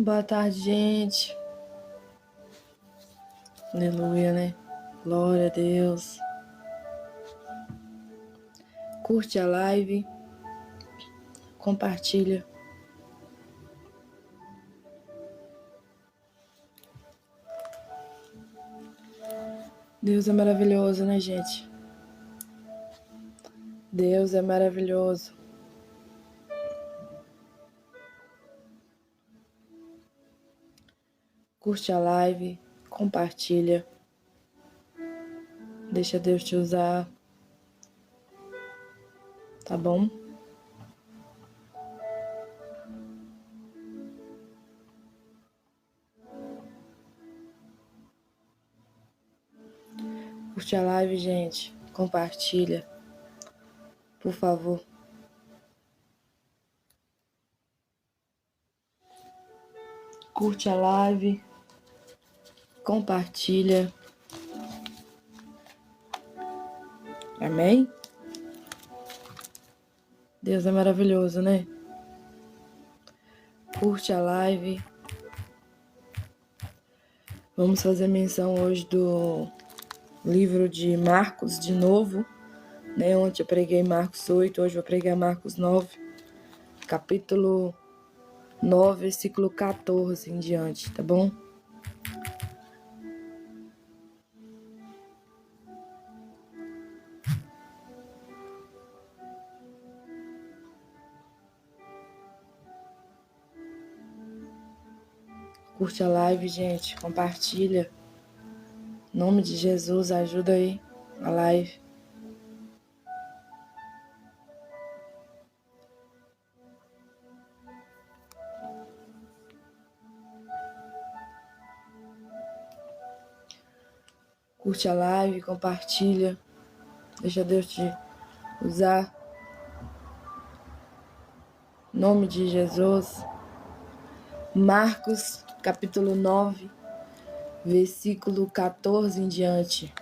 Boa tarde, gente. Aleluia, né? Glória a Deus. Curte a live. Compartilha. Deus é maravilhoso, né, gente? Deus é maravilhoso. Curte a live. Compartilha. Deixa Deus te usar. Tá bom? Curte a live, gente. Compartilha. Por favor. Curte a live. Compartilha. Amém? Deus é maravilhoso, né? Curte a live. Vamos fazer menção hoje do livro de Marcos de novo, né? Ontem eu preguei Marcos 8, hoje eu vou pregar Marcos 9, capítulo 9, versículo 14 em diante, tá bom? Curte a live, gente, compartilha. Em nome de Jesus, ajuda aí a live. Curte a live, compartilha. Deixa Deus te usar. Em nome de Jesus. Marcos, capítulo 9, versículo 14 em diante,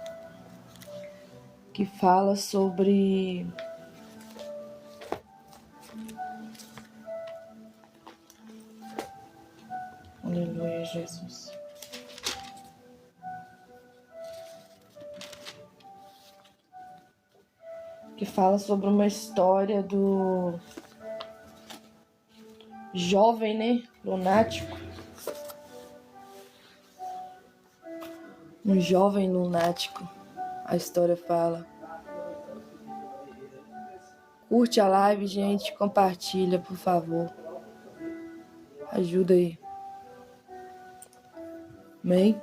que fala sobre aleluia, Jesus. Que fala sobre uma história do jovem, né, lunático. Um jovem lunático, a história fala. Curte a live, gente, compartilha, por favor. Ajuda aí. Amém?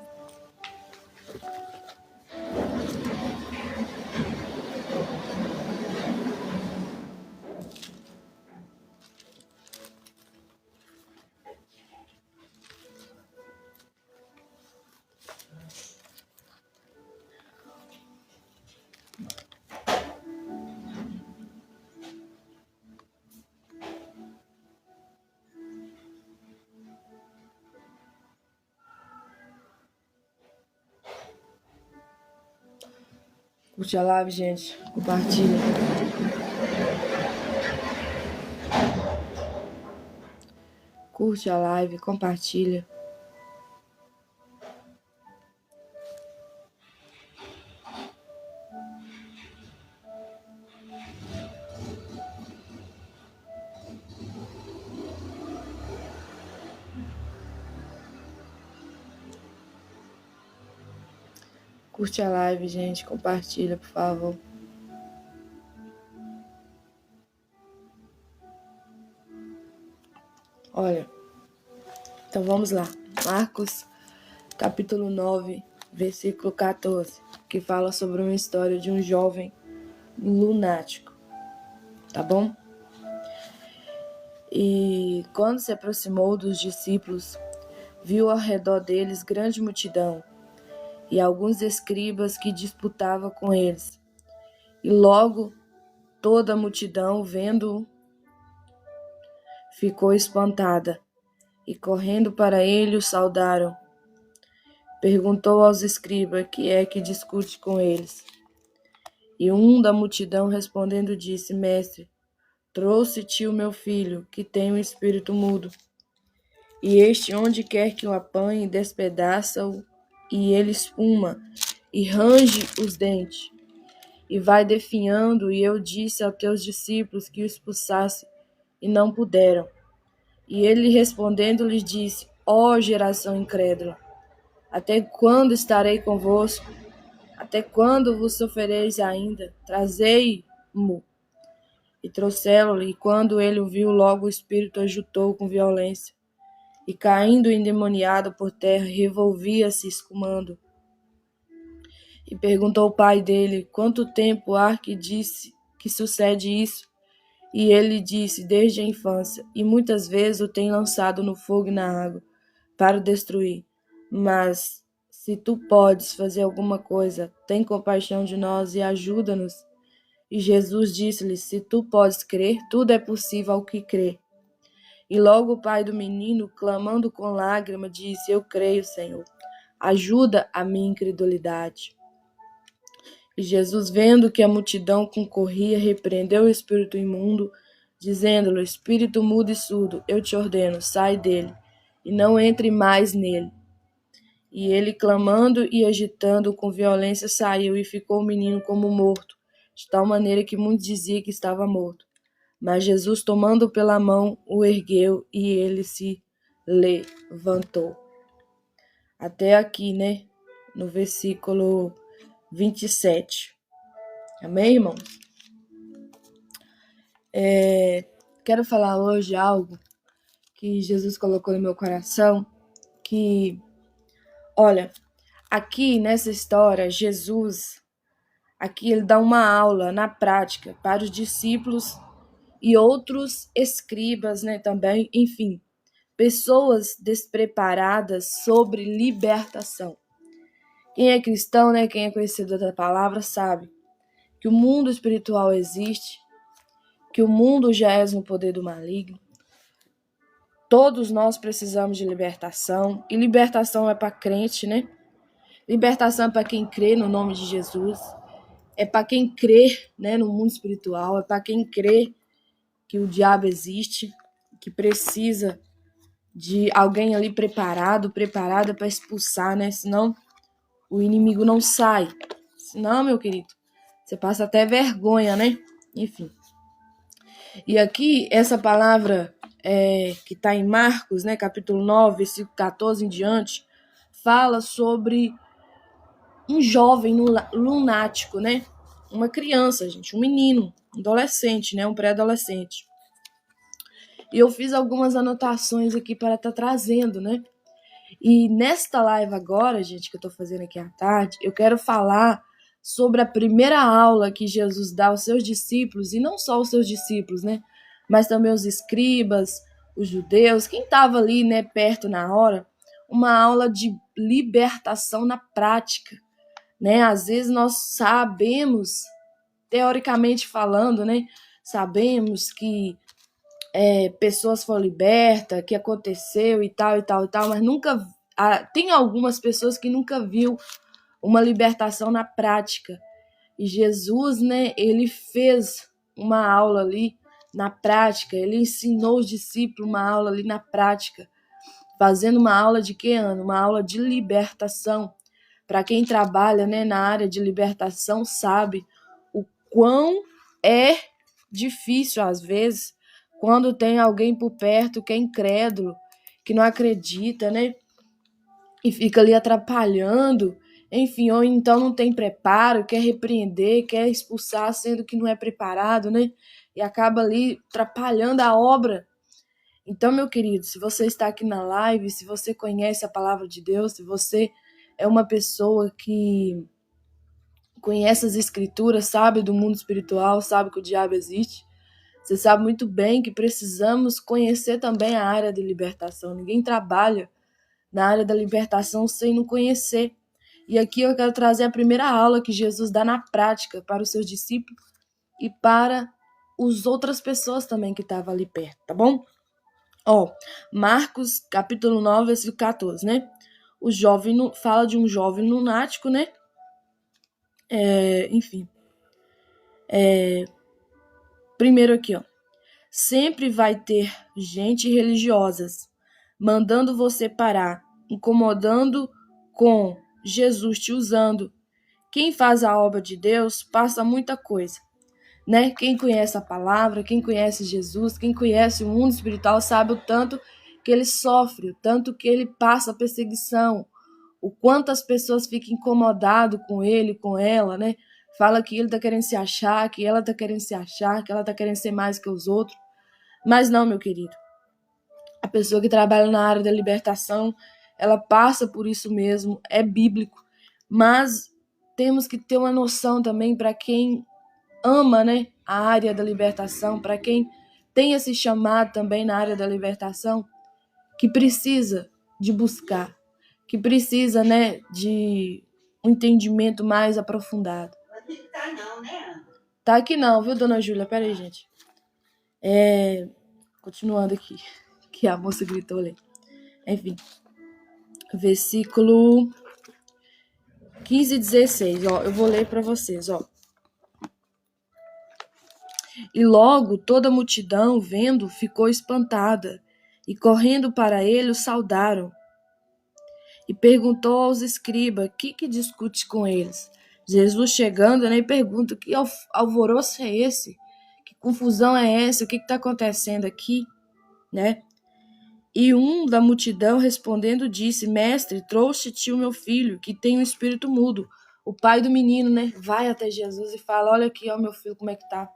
Curte a live, gente, compartilha. Curte a live, compartilha. Curte a live, gente, compartilha, por favor. Olha, então vamos lá. Marcos, capítulo 9, versículo 14, que fala sobre uma história de um jovem lunático, tá bom? E quando se aproximou dos discípulos, viu ao redor deles grande multidão e alguns escribas que disputavam com eles. E logo toda a multidão, vendo-o, ficou espantada e, correndo para ele, o saudaram. Perguntou aos escribas que é que discute com eles. E um da multidão respondendo disse: Mestre, trouxe-te o meu filho, que tem um espírito mudo. E este, onde quer que o apanhe, despedaça-o, e ele espuma, e range os dentes, e vai definhando. E eu disse aos teus discípulos que o expulsasse, e não puderam. E ele respondendo lhes disse: Ó geração incrédula, até quando estarei convosco? Até quando vos sofrereis ainda? Trazei-mo. E trouxeram-lhe, e quando ele o viu, logo o espírito agitou com violência, e caindo endemoniado por terra, revolvia-se escumando. E perguntou o pai dele: Quanto tempo há que disse que sucede isso? E ele disse: Desde a infância, e muitas vezes o tem lançado no fogo e na água, para o destruir. Mas, se tu podes fazer alguma coisa, tem compaixão de nós e ajuda-nos. E Jesus disse-lhe: Se tu podes crer, tudo é possível ao que crê. E logo o pai do menino, clamando com lágrima, disse: Eu creio, Senhor, ajuda a minha incredulidade. E Jesus, vendo que a multidão concorria, repreendeu o espírito imundo, dizendo-lhe: Espírito mudo e surdo, eu te ordeno, sai dele, e não entre mais nele. E ele, clamando e agitando com violência, saiu, e ficou o menino como morto, de tal maneira que muitos diziam que estava morto. Mas Jesus, tomando-o pela mão, o ergueu, e ele se levantou. Até aqui, né? No versículo 27. Amém, irmãos? Quero falar hoje algo que Jesus colocou no meu coração, que, olha, aqui nessa história, Jesus, aqui ele dá uma aula na prática para os discípulos e outros escribas, né, também, enfim, pessoas despreparadas sobre libertação. Quem é cristão, né, quem é conhecedor da palavra, sabe que o mundo espiritual existe, que o mundo jaz no poder do maligno. Todos nós precisamos de libertação, e libertação é para crente, né? Libertação é para quem crê no nome de Jesus, é para quem crê, né, no mundo espiritual, é para quem crê que o diabo existe, que precisa de alguém ali preparada para expulsar, né? Senão o inimigo não sai. Senão, meu querido, você passa até vergonha, né? Enfim. E aqui, essa palavra que está em Marcos, né, capítulo 9, versículo 14 em diante, fala sobre um jovem lunático, né? Uma criança, gente, um menino, um adolescente, né? Um pré-adolescente. E eu fiz algumas anotações aqui para estar trazendo, né? E nesta live agora, gente, que eu estou fazendo aqui à tarde, eu quero falar sobre a primeira aula que Jesus dá aos seus discípulos, e não só aos seus discípulos, né? Mas também os escribas, os judeus, quem estava ali, né, perto na hora, uma aula de libertação na prática, né? Às vezes nós sabemos, teoricamente falando, né, sabemos que pessoas foram libertas, que aconteceu e tal, mas nunca... tem algumas pessoas que nunca viu uma libertação na prática. E Jesus, né, ele fez uma aula ali na prática, ele ensinou os discípulos uma aula ali na prática, fazendo uma aula de que ano? Uma aula de libertação. Para quem trabalha, né, na área de libertação sabe o quão é difícil, às vezes, quando tem alguém por perto que é incrédulo, que não acredita, né? E fica ali atrapalhando, enfim, ou então não tem preparo, quer repreender, quer expulsar, sendo que não é preparado, né? E acaba ali atrapalhando a obra. Então, meu querido, se você está aqui na live, se você conhece a palavra de Deus, se você é uma pessoa que conhece as escrituras, sabe do mundo espiritual, sabe que o diabo existe, você sabe muito bem que precisamos conhecer também a área de libertação. Ninguém trabalha na área da libertação sem não conhecer. E aqui eu quero trazer a primeira aula que Jesus dá na prática para os seus discípulos e para as outras pessoas também que estavam ali perto, tá bom? Marcos, capítulo 9, versículo 14, né? O jovem fala de um jovem lunático, né? Enfim. Primeiro aqui, sempre vai ter gente religiosas, mandando você parar, incomodando com Jesus te usando. Quem faz a obra de Deus passa muita coisa, né? Quem conhece a palavra, quem conhece Jesus, quem conhece o mundo espiritual sabe o tanto que ele sofre, o tanto que ele passa perseguição, o quanto as pessoas ficam incomodadas com ele, com ela, né? Fala que ele tá querendo se achar, que ela tá querendo se achar, que ela tá querendo ser mais que os outros. Mas não, meu querido. A pessoa que trabalha na área da libertação, ela passa por isso mesmo, é bíblico. Mas temos que ter uma noção também para quem ama, né, a área da libertação, para quem tem esse chamado também na área da libertação, que precisa de buscar, que precisa, né, de um entendimento mais aprofundado. Tá não, né, Ana? Tá aqui não, viu, dona Júlia? Pera aí, gente. Continuando aqui, que a moça gritou ali. Enfim, versículo 15 e 16, ó, eu vou ler para vocês, ó. E logo toda a multidão, vendo, ficou espantada, e correndo para ele o saudaram. E perguntou aos escribas, que discute com eles? Jesus chegando, né, e pergunta, que alvoroço é esse? Que confusão é essa? O que está acontecendo aqui? Né? E um da multidão respondendo disse, mestre, trouxe-te o meu filho, que tem um espírito mudo. O pai do menino, né, vai até Jesus e fala, olha aqui, ó, meu filho, como é que tá?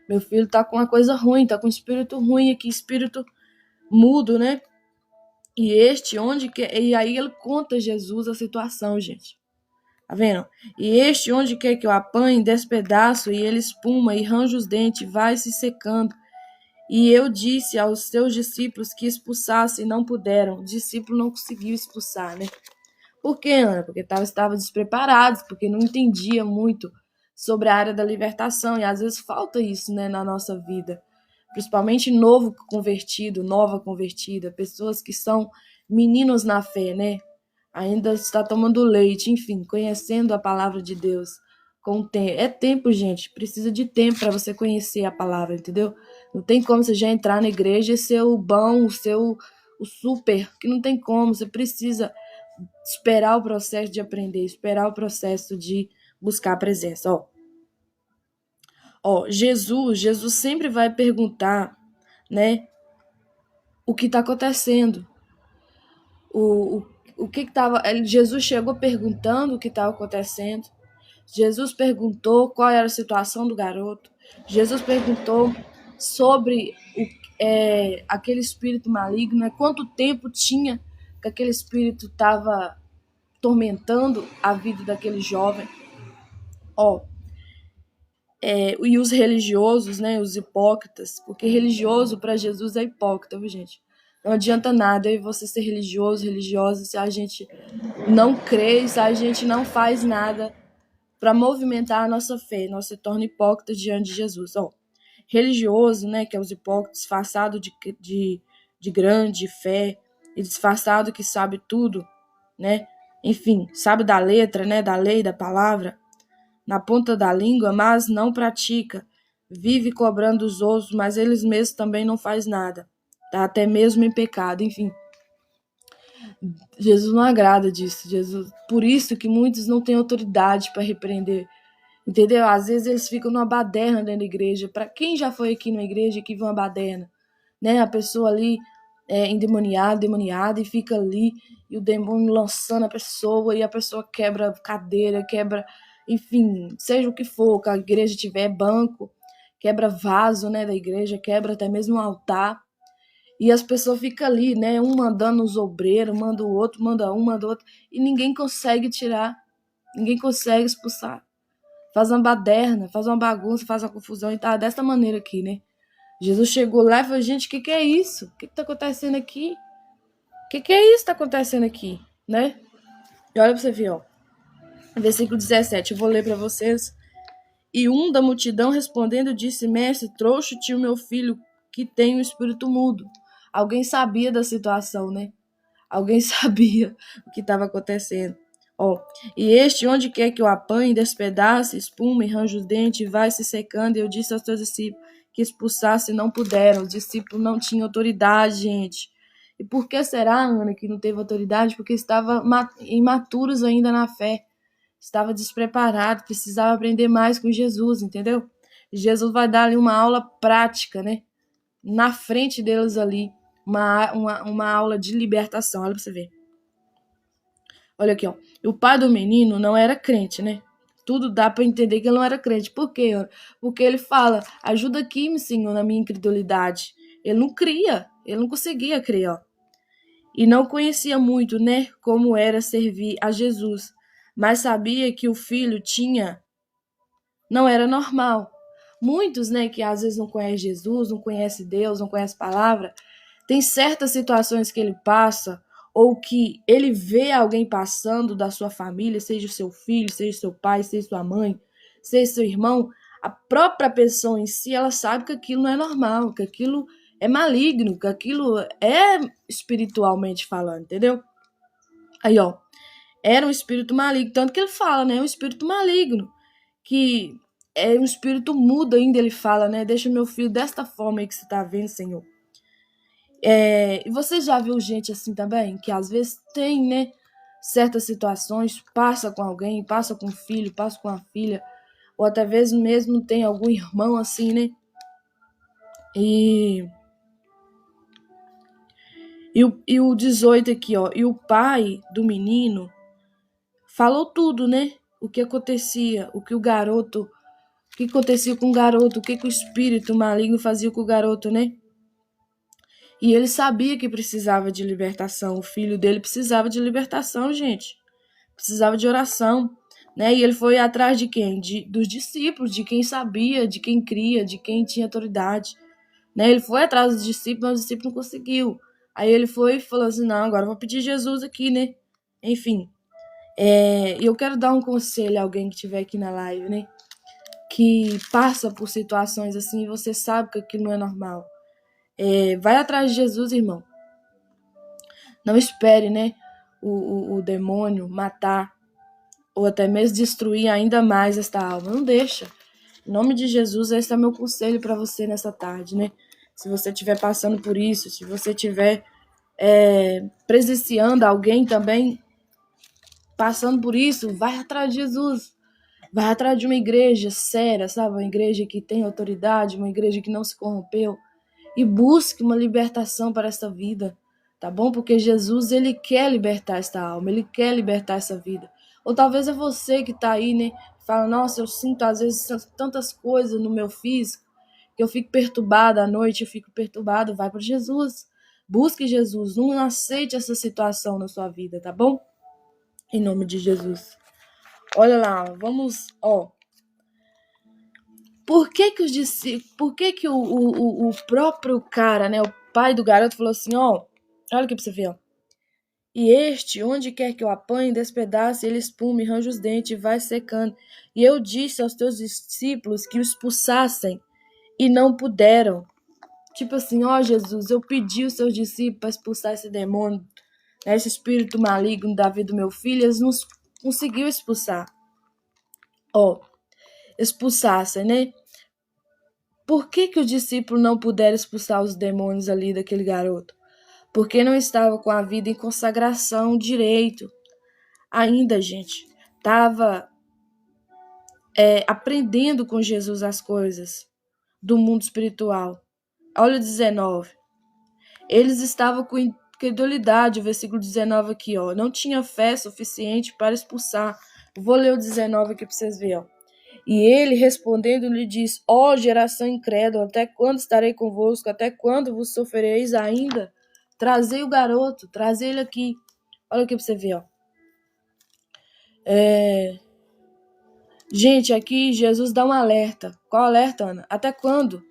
Meu filho tá com uma coisa ruim, tá com um espírito ruim aqui, espírito mudo, né? E e aí ele conta a Jesus a situação, gente. Tá vendo? E este onde quer que eu apanhe, despedaço, e ele espuma, e arranja os dentes, vai se secando. E eu disse aos seus discípulos que expulsassem, e não puderam. O discípulo não conseguiu expulsar, né? Por quê, Ana? Porque estavam despreparados, porque não entendia muito sobre a área da libertação. E às vezes falta isso, né, na nossa vida. Principalmente novo convertido, nova convertida, pessoas que são meninos na fé, né? Ainda está tomando leite, enfim, conhecendo a palavra de Deus. É tempo, gente. Precisa de tempo para você conhecer a palavra, entendeu? Não tem como você já entrar na igreja e ser o bom, o super, que não tem como. Você precisa esperar o processo de aprender, esperar o processo de buscar a presença. Jesus sempre vai perguntar, né, o que está acontecendo. O que estava. Jesus chegou perguntando o que estava acontecendo. Jesus perguntou qual era a situação do garoto. Jesus perguntou sobre aquele espírito maligno, né? Quanto tempo tinha que aquele espírito estava tormentando a vida daquele jovem. E os religiosos, né, os hipócritas, porque religioso para Jesus é hipócrita, viu, gente? Não adianta nada você ser religiosa, se a gente não crê, se a gente não faz nada para movimentar a nossa fé, nós se torna hipócrita diante de Jesus. Religioso, né, que é os hipócritas, disfarçado de grande fé, e disfarçado que sabe tudo, né? Enfim, sabe da letra, né, da lei, da palavra, na ponta da língua, mas não pratica. Vive cobrando os outros, mas eles mesmos também não faz nada. Tá até mesmo em pecado, enfim. Jesus não agrada disso. Por isso que muitos não têm autoridade para repreender. Entendeu? Às vezes eles ficam numa baderna dentro da igreja. Para quem já foi aqui na igreja que viu uma baderna, né? A pessoa ali endemoniada, e fica ali, e o demônio lançando a pessoa, e a pessoa quebra cadeira, quebra, enfim, seja o que for, que a igreja tiver banco, quebra vaso, né, da igreja, quebra até mesmo um altar, e as pessoas ficam ali, né, um mandando os obreiros, manda o outro, manda um, manda o outro, e ninguém consegue tirar, ninguém consegue expulsar. Faz uma baderna, faz uma bagunça, faz uma confusão, e tá dessa maneira aqui, né? Jesus chegou lá e falou, gente, o que é isso? O que tá acontecendo aqui? O que é isso que tá acontecendo aqui? Né? E olha pra você ver, ó. Versículo 17, eu vou ler para vocês. E um da multidão respondendo disse, mestre, trouxe-te o meu filho que tem um espírito mudo. Alguém sabia da situação, né? Alguém sabia o que estava acontecendo. E este, onde quer que eu apanhe, despedace, espuma e range os dentes, vai se secando. E eu disse aos teus discípulos que expulsasse, não puderam. Os discípulos não tinham autoridade, gente. E E por que será, Ana, que não teve autoridade? Porque estava imaturos ainda na fé, estava despreparado, precisava aprender mais com Jesus, entendeu? Jesus vai dar ali uma aula prática, né? Na frente deles ali, uma aula de libertação. Olha pra você ver. Olha aqui, ó. O pai do menino não era crente, né? Tudo dá para entender que ele não era crente. Por quê? Porque ele fala: ajuda aqui, Senhor, na minha incredulidade. Ele não cria, ele não conseguia crer, ó. E não conhecia muito, né, como era servir a Jesus, mas sabia que o filho não era normal. Muitos, né, que às vezes não conhecem Jesus, não conhecem Deus, não conhecem a palavra, tem certas situações que ele passa ou que ele vê alguém passando da sua família, seja o seu filho, seja o seu pai, seja sua mãe, seja seu irmão, a própria pessoa em si, ela sabe que aquilo não é normal, que aquilo é maligno, que aquilo é espiritualmente falando, entendeu? Aí, ó, era um espírito maligno, tanto que ele fala, né, um espírito maligno, que é um espírito mudo ainda, ele fala, né, deixa meu filho desta forma aí que você tá vendo, Senhor. E você já viu gente assim também? Que às vezes tem, né? Certas situações, passa com alguém, passa com um filho, passa com uma filha, ou até mesmo tem algum irmão assim, né? E o 18 aqui, ó. E o pai do menino falou tudo, né? O que acontecia, o que acontecia com o garoto, o que o espírito maligno fazia com o garoto, né? E ele sabia que precisava de libertação. O filho dele precisava de libertação, gente. Precisava de oração, né? E ele foi atrás de quem? Dos discípulos, de quem sabia, de quem cria, de quem tinha autoridade, né? Ele foi atrás dos discípulos, mas os discípulos não conseguiu. Aí ele foi e falou assim, não, agora eu vou pedir Jesus aqui, né? Enfim, eu quero dar um conselho a alguém que estiver aqui na live, né? Que passa por situações assim e você sabe que aquilo não é normal. Vai atrás de Jesus, irmão. Não espere, né? O demônio matar ou até mesmo destruir ainda mais esta alma. Não deixa. Em nome de Jesus, esse é meu conselho para você nessa tarde, né? Se você estiver passando por isso, se você estiver presenciando alguém também passando por isso, vai atrás de Jesus. Vai atrás de uma igreja séria, sabe? Uma igreja que tem autoridade, uma igreja que não se corrompeu. E busque uma libertação para esta vida, tá bom? Porque Jesus, ele quer libertar esta alma, ele quer libertar essa vida. Ou talvez é você que tá aí, né? Fala, nossa, eu sinto às vezes tantas coisas no meu físico, que eu fico perturbada à noite, eu fico perturbado. Vai para Jesus. Busque Jesus, não aceite essa situação na sua vida, tá bom? Em nome de Jesus. Olha lá, vamos, ó. Por que o próprio cara, né, o pai do garoto falou assim, ó, olha aqui pra você ver, ó. E este, onde quer que eu apanhe, despedace, ele espume, range os dentes e vai secando. E eu disse aos teus discípulos que o expulsassem e não puderam. Tipo assim, ó Jesus, eu pedi aos seus discípulos para expulsar esse demônio, né, esse espírito maligno da vida do meu filho, eles não conseguiram expulsar. Ó, expulsassem, né? Por que os discípulos não puderam expulsar os demônios ali daquele garoto? Porque não estava com a vida em consagração direito. Ainda, gente, estava aprendendo com Jesus as coisas do mundo espiritual. Olha o 19. Eles estavam com incredulidade, o versículo 19 aqui, ó. Não tinha fé suficiente para expulsar. Vou ler o 19 aqui para vocês verem, ó. E ele, respondendo, lhe diz, ó geração incrédula, até quando estarei convosco? Até quando vos sofrereis ainda? Trazei o garoto, trazei ele aqui. Olha aqui pra você ver, ó. Gente, aqui Jesus dá um alerta. Qual alerta, Ana? Até quando?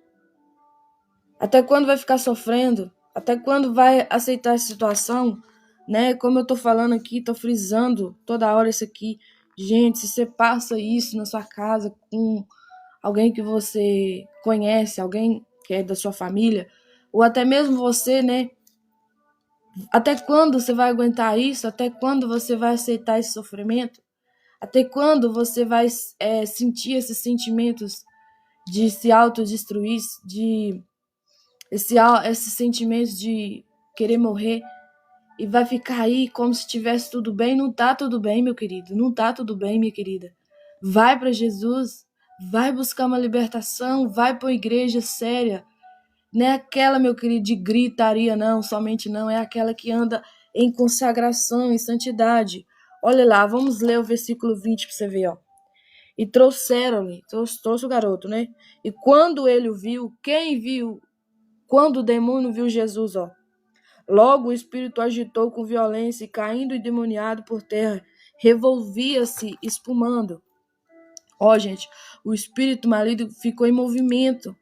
Até quando vai ficar sofrendo? Até quando vai aceitar essa situação? Né? Como eu tô falando aqui, tô frisando toda hora isso aqui. Gente, se você passa isso na sua casa com alguém que você conhece, alguém que é da sua família, ou até mesmo você, né? Até quando você vai aguentar isso? Até quando você vai aceitar esse sofrimento? Até quando você vai sentir esses sentimentos de se autodestruir, esses sentimentos de querer morrer e vai ficar aí como se tivesse tudo bem. Não tá tudo bem, meu querido. Não tá tudo bem, minha querida. Vai para Jesus, vai buscar uma libertação, vai para uma igreja séria. Não é aquela, meu querido, de gritaria, não, somente não. É aquela que anda em consagração, em santidade. Olha lá, vamos ler o versículo 20 para você ver, ó. E trouxeram-lhe, trouxe o garoto, né? E quando ele o viu, quem viu? Quando o demônio viu Jesus, ó. Logo o espírito agitou com violência e, caindo endemoniado por terra, revolvia-se, espumando. Ó, gente, o espírito maligno ficou em movimento,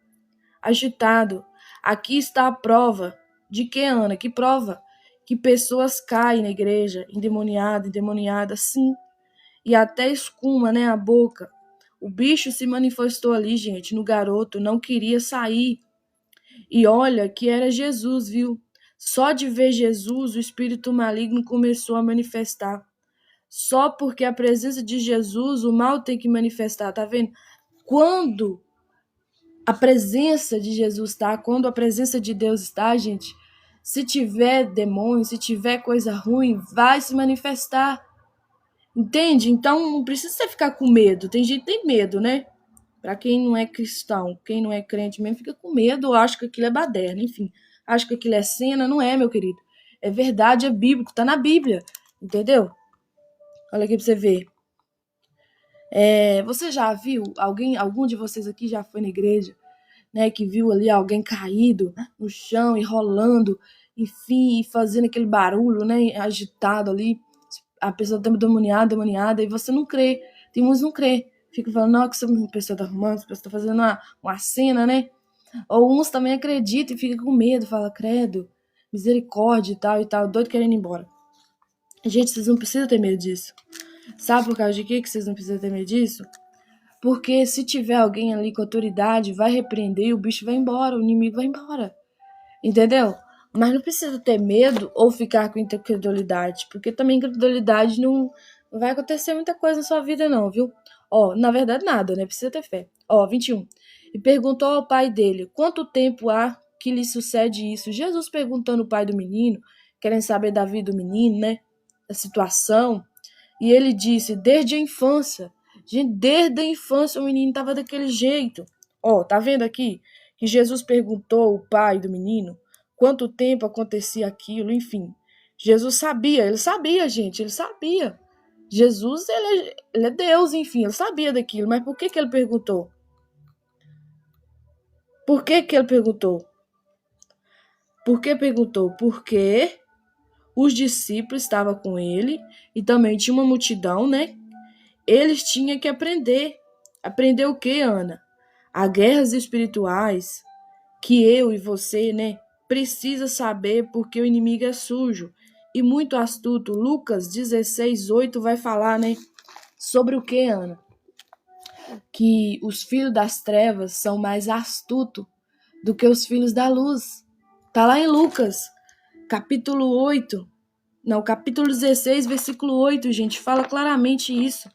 agitado. Aqui está a prova. De que, Ana? Que prova? Que pessoas caem na igreja, endemoniada, sim. E até escuma, né, a boca. O bicho se manifestou ali, gente, no garoto, não queria sair. E olha que era Jesus, viu? Só de ver Jesus, o espírito maligno começou a manifestar. Só porque a presença de Jesus, o mal tem que manifestar, tá vendo? Quando a presença de Jesus está, quando a presença de Deus está, gente, se tiver demônio, se tiver coisa ruim, vai se manifestar. Entende? Então não precisa você ficar com medo. Tem gente que tem medo, né? Para quem não é cristão, quem não é crente mesmo, fica com medo ou acha que aquilo é baderna, enfim. Acha que aquilo é cena, não é, meu querido. É verdade, é bíblico, tá na Bíblia, entendeu? Olha aqui pra você ver. Você já viu, algum de vocês aqui já foi na igreja, né, que viu ali alguém caído no chão e rolando, enfim, e fazendo aquele barulho, né, agitado ali, a pessoa tá demoniada, e você não crê, tem uns que não crê, fica falando, não, que essa pessoa tá arrumando, essa pessoa tá fazendo uma cena, né, ou uns também acreditam e fica com medo, fala, credo, misericórdia e tal, doido querendo ir embora. Gente, vocês não precisam ter medo disso. Sabe por causa de quê que vocês não precisam ter medo disso? Porque se tiver alguém ali com autoridade, vai repreender e o bicho vai embora, o inimigo vai embora. Entendeu? Mas não precisa ter medo ou ficar com incredulidade, porque também incredulidade não vai acontecer muita coisa na sua vida não, viu? Ó, na verdade nada, né? Precisa ter fé. Ó, 21. E perguntou ao pai dele, quanto tempo há que lhe sucede isso? Jesus perguntando ao pai do menino, querendo saber da vida do menino, né? Da situação. E ele disse, desde a infância. Gente, desde a infância o menino estava daquele jeito. Ó, tá vendo aqui? Que Jesus perguntou ao pai do menino quanto tempo acontecia aquilo, enfim. Jesus sabia, ele sabia, gente, ele sabia. Jesus, ele é Deus, enfim, ele sabia daquilo, mas por que ele perguntou? Por que ele perguntou? Por que perguntou? Porque os discípulos estavam com ele e também tinha uma multidão, né? Eles tinham que aprender. Aprender o que, Ana? Há guerras espirituais que eu e você, né, precisa saber porque o inimigo é sujo e muito astuto. Lucas 16:8 vai falar, né, sobre o que, Ana? Que os filhos das trevas são mais astutos do que os filhos da luz. Tá lá em Lucas, capítulo 8. Não, capítulo 16, versículo 8, gente, fala claramente isso.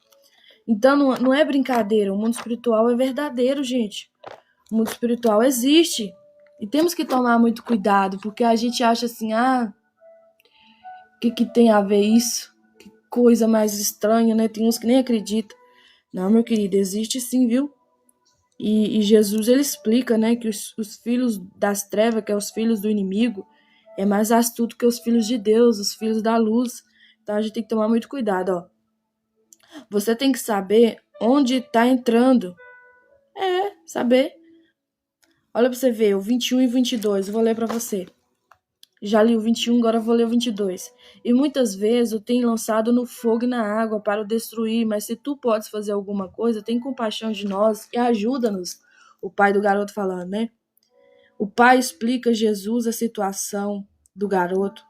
Então não é brincadeira, o mundo espiritual é verdadeiro, gente. O mundo espiritual existe. E temos que tomar muito cuidado, porque a gente acha assim, o que tem a ver isso? Que coisa mais estranha, né? Tem uns que nem acreditam. Não, meu querido, existe sim, viu? E Jesus, ele explica, né, que os filhos das trevas, que é os filhos do inimigo, é mais astuto que os filhos de Deus, os filhos da luz. Então a gente tem que tomar muito cuidado, ó. Você tem que saber onde está entrando. Saber. Olha para você ver, o 21 e 22, eu vou ler para você. Já li o 21, agora eu vou ler o 22. E muitas vezes o tem lançado no fogo e na água para o destruir, mas se tu podes fazer alguma coisa, tem compaixão de nós e ajuda-nos. O pai do garoto falando, né? O pai explica a Jesus a situação do garoto.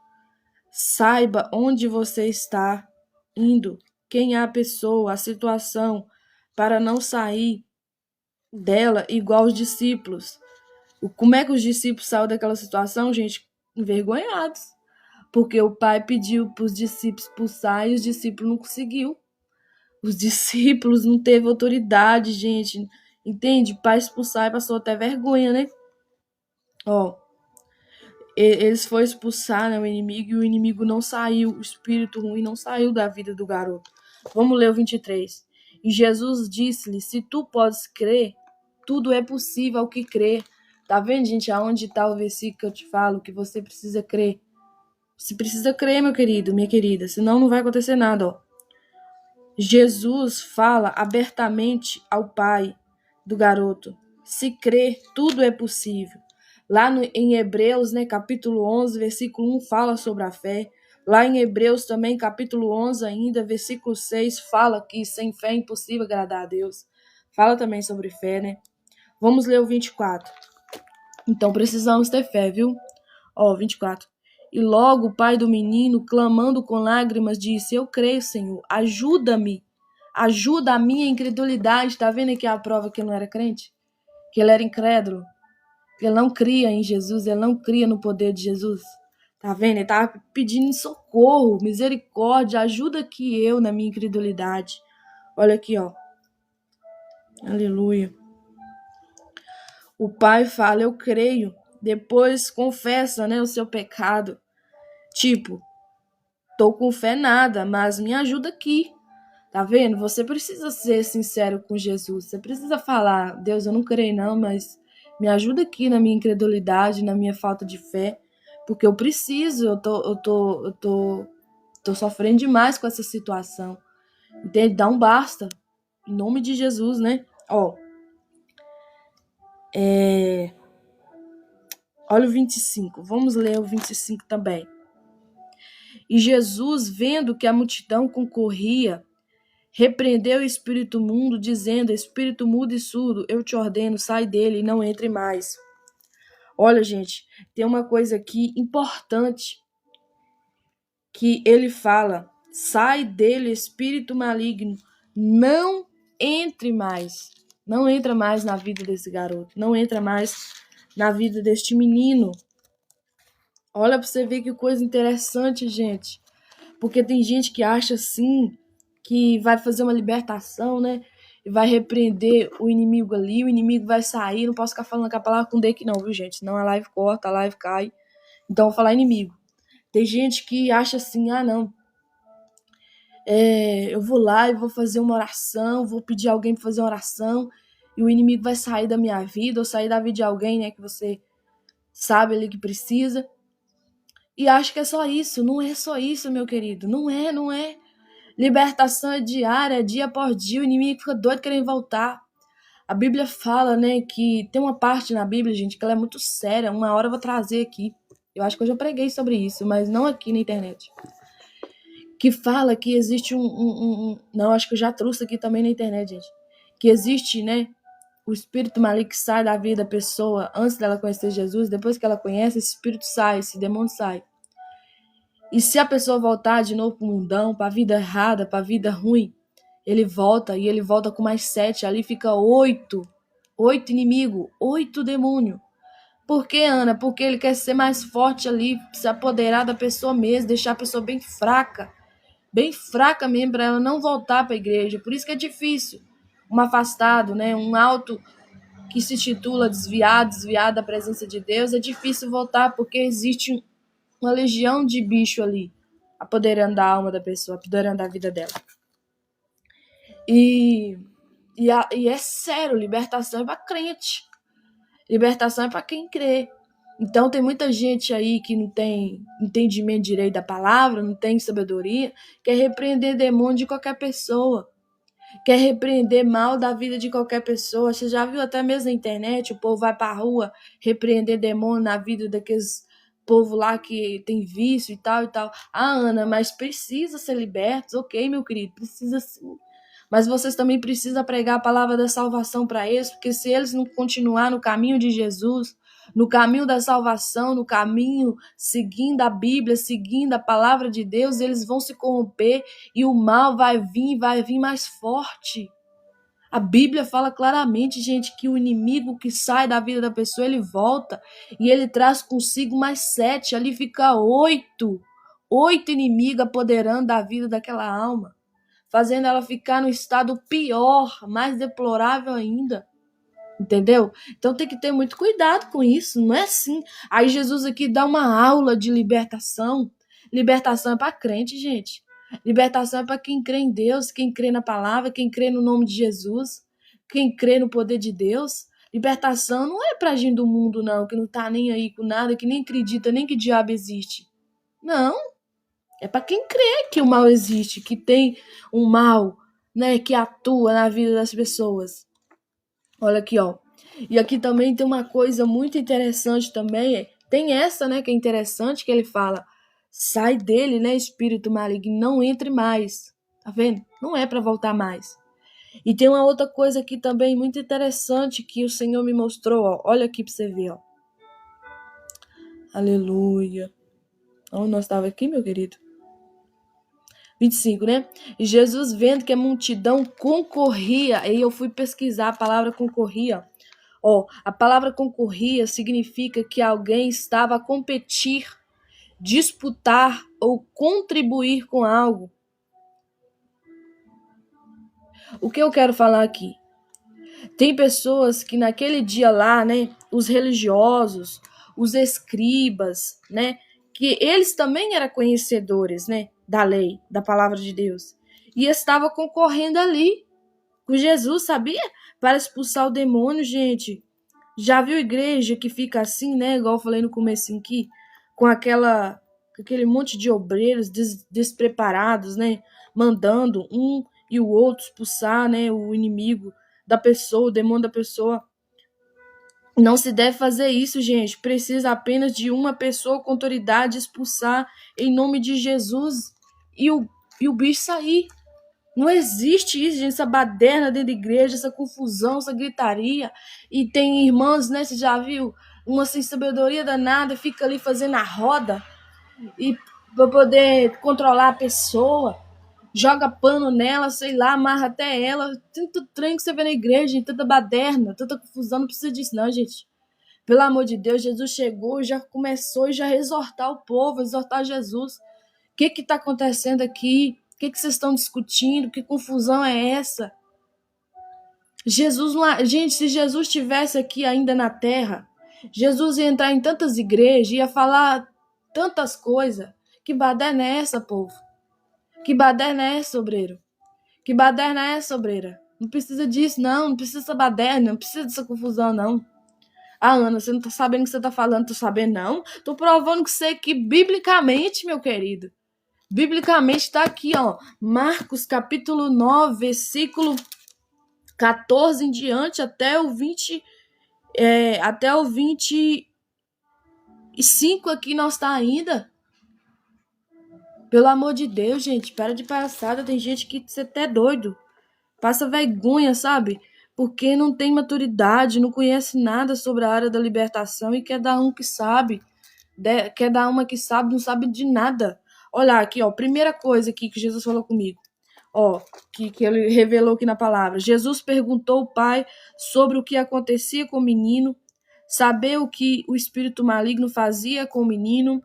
Saiba onde você está indo, quem é a pessoa, a situação, para não sair dela igual os discípulos. Como é que os discípulos saíram daquela situação, gente? Envergonhados. Porque o pai pediu para os discípulos expulsar e os discípulos não conseguiu. Os discípulos não teve autoridade, gente. Entende? Para expulsar e passou até vergonha, né? Ó. eles foram expulsar, né, o inimigo, e o inimigo não saiu, o espírito ruim não saiu da vida do garoto. Vamos ler o 23. E Jesus disse-lhe, se tu podes crer, tudo é possível ao que crer. Tá vendo, gente, aonde está o versículo que eu te falo, que você precisa crer? Você precisa crer, meu querido, minha querida, senão não vai acontecer nada, ó. Jesus fala abertamente ao pai do garoto. Se crer, tudo é possível. Lá em Hebreus, né, capítulo 11, versículo 1, fala sobre a fé. Lá em Hebreus também, capítulo 11 ainda, versículo 6, fala que sem fé é impossível agradar a Deus. Fala também sobre fé, né? Vamos ler o 24. Então precisamos ter fé, viu? Ó, 24. E logo o pai do menino, clamando com lágrimas, disse, eu creio, Senhor, ajuda-me. Ajuda a minha incredulidade. Tá vendo aqui a prova que ele não era crente? Que ele era incrédulo. Ele não cria em Jesus, ele não cria no poder de Jesus. Tá vendo? Ele tava pedindo socorro, misericórdia, ajuda aqui eu na minha incredulidade. Olha aqui, ó. Aleluia. O pai fala, eu creio. Depois confessa, né, o seu pecado. Tipo, tô com fé nada, mas me ajuda aqui. Tá vendo? Você precisa ser sincero com Jesus. Você precisa falar, Deus, eu não creio não, mas me ajuda aqui na minha incredulidade, na minha falta de fé, porque eu preciso, eu tô sofrendo demais com essa situação. Entende? Dá um basta. Em nome de Jesus, né? Ó. Olha o 25. Vamos ler o 25 também. E Jesus, vendo que a multidão concorria, repreendeu o espírito mudo, dizendo, espírito mudo e surdo, eu te ordeno, sai dele e não entre mais. Olha, gente, tem uma coisa aqui importante que ele fala, sai dele, espírito maligno, não entre mais. Não entra mais na vida desse garoto, não entra mais na vida deste menino. Olha pra você ver que coisa interessante, gente. Porque tem gente que acha assim, que vai fazer uma libertação, né? E vai repreender o inimigo ali, o inimigo vai sair. Não posso ficar falando com a palavra com D aqui não, viu, gente? Senão a live corta, a live cai. Então eu vou falar inimigo. Tem gente que acha assim, ah não, eu vou lá e vou fazer uma oração, vou pedir alguém para fazer uma oração, e o inimigo vai sair da minha vida, ou sair da vida de alguém, né, que você sabe ali que precisa. E acha que é só isso. Não é só isso, meu querido. Não é. Libertação é diária, dia após dia, o inimigo fica doido querendo voltar. A Bíblia fala, né, que tem uma parte na Bíblia, gente, que ela é muito séria. Uma hora eu vou trazer aqui. Eu acho que eu já preguei sobre isso, mas não aqui na internet. Que fala que existe Não, acho que eu já trouxe aqui também na internet, gente. Que existe, né, o espírito maligno que sai da vida da pessoa antes dela conhecer Jesus. Depois que ela conhece, esse espírito sai, esse demônio sai. E se a pessoa voltar de novo para o mundão, para a vida errada, para a vida ruim, ele volta e ele volta com mais 7. Ali fica 8. 8 inimigos, 8 demônios. Por que, Ana? Porque ele quer ser mais forte ali, se apoderar da pessoa mesmo, deixar a pessoa bem fraca mesmo, para ela não voltar para a igreja. Por isso que é difícil. Um afastado, né? Um alto que se titula desviado da presença de Deus, é difícil voltar, porque existe uma legião de bicho ali, apoderando da alma da pessoa, apoderando da vida dela. E é sério, libertação é para crente. Libertação é para quem crê. Então tem muita gente aí que não tem entendimento direito da palavra, não tem sabedoria, quer repreender demônio de qualquer pessoa, quer repreender mal da vida de qualquer pessoa. Você já viu até mesmo na internet, o povo vai pra rua repreender demônio na vida daqueles povo lá que tem vício e tal e tal. Ah, Ana, mas precisa ser libertos? Ok, meu querido, precisa sim. Mas vocês também precisam pregar a palavra da salvação para eles, porque se eles não continuar no caminho de Jesus, no caminho da salvação, no caminho seguindo a Bíblia, seguindo a palavra de Deus, eles vão se corromper e o mal vai vir mais forte. A Bíblia fala claramente, gente, que o inimigo que sai da vida da pessoa, ele volta e ele traz consigo mais 7. Ali fica 8. 8 inimigos apoderando da vida daquela alma, fazendo ela ficar no estado pior, mais deplorável ainda. Entendeu? Então tem que ter muito cuidado com isso, não é assim. Aí Jesus aqui dá uma aula de libertação. Libertação é para crente, gente. Libertação é para quem crê em Deus, quem crê na palavra, quem crê no nome de Jesus, quem crê no poder de Deus. Libertação não é pra gente do mundo, não, que não tá nem aí com nada, que nem acredita nem que diabo existe. Não, é para quem crê que o mal existe, que tem um mal, né, que atua na vida das pessoas. Olha aqui, ó. E aqui também tem uma coisa muito interessante também. Tem essa, né, que é interessante, que ele fala: sai dele, né, espírito maligno, não entre mais. Tá vendo? Não é para voltar mais. E tem uma outra coisa aqui também muito interessante que o Senhor me mostrou, ó. Olha aqui para você ver, ó. Aleluia. Onde nós estava aqui, meu querido? 25, né? E Jesus, vendo que a multidão concorria, aí eu fui pesquisar a palavra concorria. Ó, a palavra concorria significa que alguém estava a competir, disputar ou contribuir com algo. O que eu quero falar aqui? Tem pessoas que naquele dia lá, né, os religiosos, os escribas, né, que eles também eram conhecedores, né, da lei, da palavra de Deus, e estavam concorrendo ali com Jesus, sabia? Para expulsar o demônio, gente. Já viu igreja que fica assim, né, igual eu falei no comecinho aqui, com aquele monte de obreiros despreparados, né, mandando um e o outro expulsar, né, o inimigo da pessoa, o demônio da pessoa. Não se deve fazer isso, gente. Precisa apenas de uma pessoa com autoridade expulsar em nome de Jesus e o bicho sair. Não existe isso, gente, essa baderna dentro da igreja, essa confusão, essa gritaria. E tem irmãos, né, você já viu? Uma sem sabedoria danada, fica ali fazendo a roda e para poder controlar a pessoa. Joga pano nela, sei lá, amarra até ela. Tanto trem que você vê na igreja, gente, tanta baderna, tanta confusão, não precisa disso não, gente. Pelo amor de Deus, Jesus chegou, já começou já a exortar o povo, exortar Jesus. O que está acontecendo aqui? O que vocês estão discutindo? Que confusão é essa? Jesus não... Gente, se Jesus estivesse aqui ainda na terra, Jesus ia entrar em tantas igrejas, ia falar tantas coisas. Que baderna é essa, povo? Que baderna é essa, obreiro? Que baderna é essa, obreira? Não precisa disso, não. Não precisa dessa baderna, não precisa dessa confusão, não. Ah, Ana, você não tá sabendo o que você tá falando. Tô sabendo, não. Tô provando que você que biblicamente, meu querido. Biblicamente tá aqui, ó. Marcos capítulo 9, versículo 14 em diante até o 20... até o 25 aqui nós tá ainda. Pelo amor de Deus, gente, para de palhaçada. Tem gente que você até doido. Passa vergonha, sabe? Porque não tem maturidade, não conhece nada sobre a área da libertação e quer dar um que sabe. Quer dar uma que sabe, não sabe de nada. Olha aqui, ó, primeira coisa aqui que Jesus falou comigo. Ó, que ele revelou aqui na palavra. Jesus perguntou ao pai sobre o que acontecia com o menino, saber o que o espírito maligno fazia com o menino.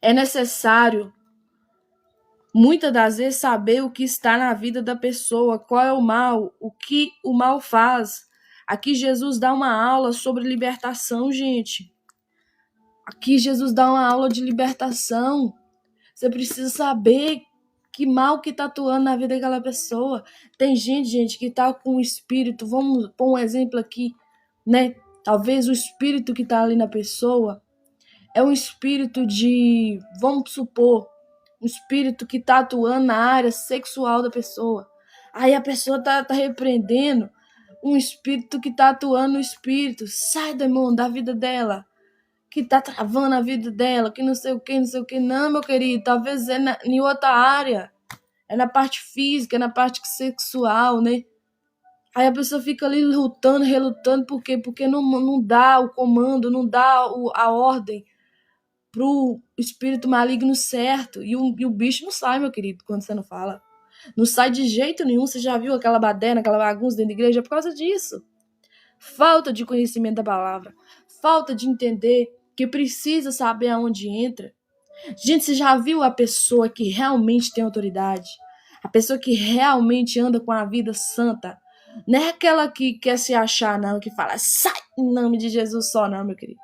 É necessário muitas das vezes saber o que está na vida da pessoa, qual é o mal, o que o mal faz. Aqui Jesus dá uma aula sobre libertação, gente. Aqui Jesus dá uma aula de libertação. Você precisa saber que mal que está atuando na vida daquela pessoa. Tem gente, que está com o espírito, vamos pôr um exemplo aqui, né? Talvez o espírito que está ali na pessoa é um espírito de, vamos supor, um espírito que está atuando na área sexual da pessoa. Aí a pessoa tá repreendendo um espírito que está atuando no espírito. Sai, demônio, da vida dela. Que tá travando a vida dela, que não sei o que, não sei o que. Não, meu querido, talvez é em outra área. É na parte física, é na parte sexual, né? Aí a pessoa fica ali relutando, por quê? Porque não dá o comando, não dá a ordem pro espírito maligno certo. E o bicho não sai, meu querido, quando você não fala. Não sai de jeito nenhum. Você já viu aquela baderna, aquela bagunça dentro da igreja? É por causa disso. Falta de conhecimento da palavra. Falta de entender que precisa saber aonde entra. Gente, você já viu a pessoa que realmente tem autoridade? A pessoa que realmente anda com a vida santa? Não é aquela que quer se achar, não, que fala, sai em nome de Jesus só, não, meu querido.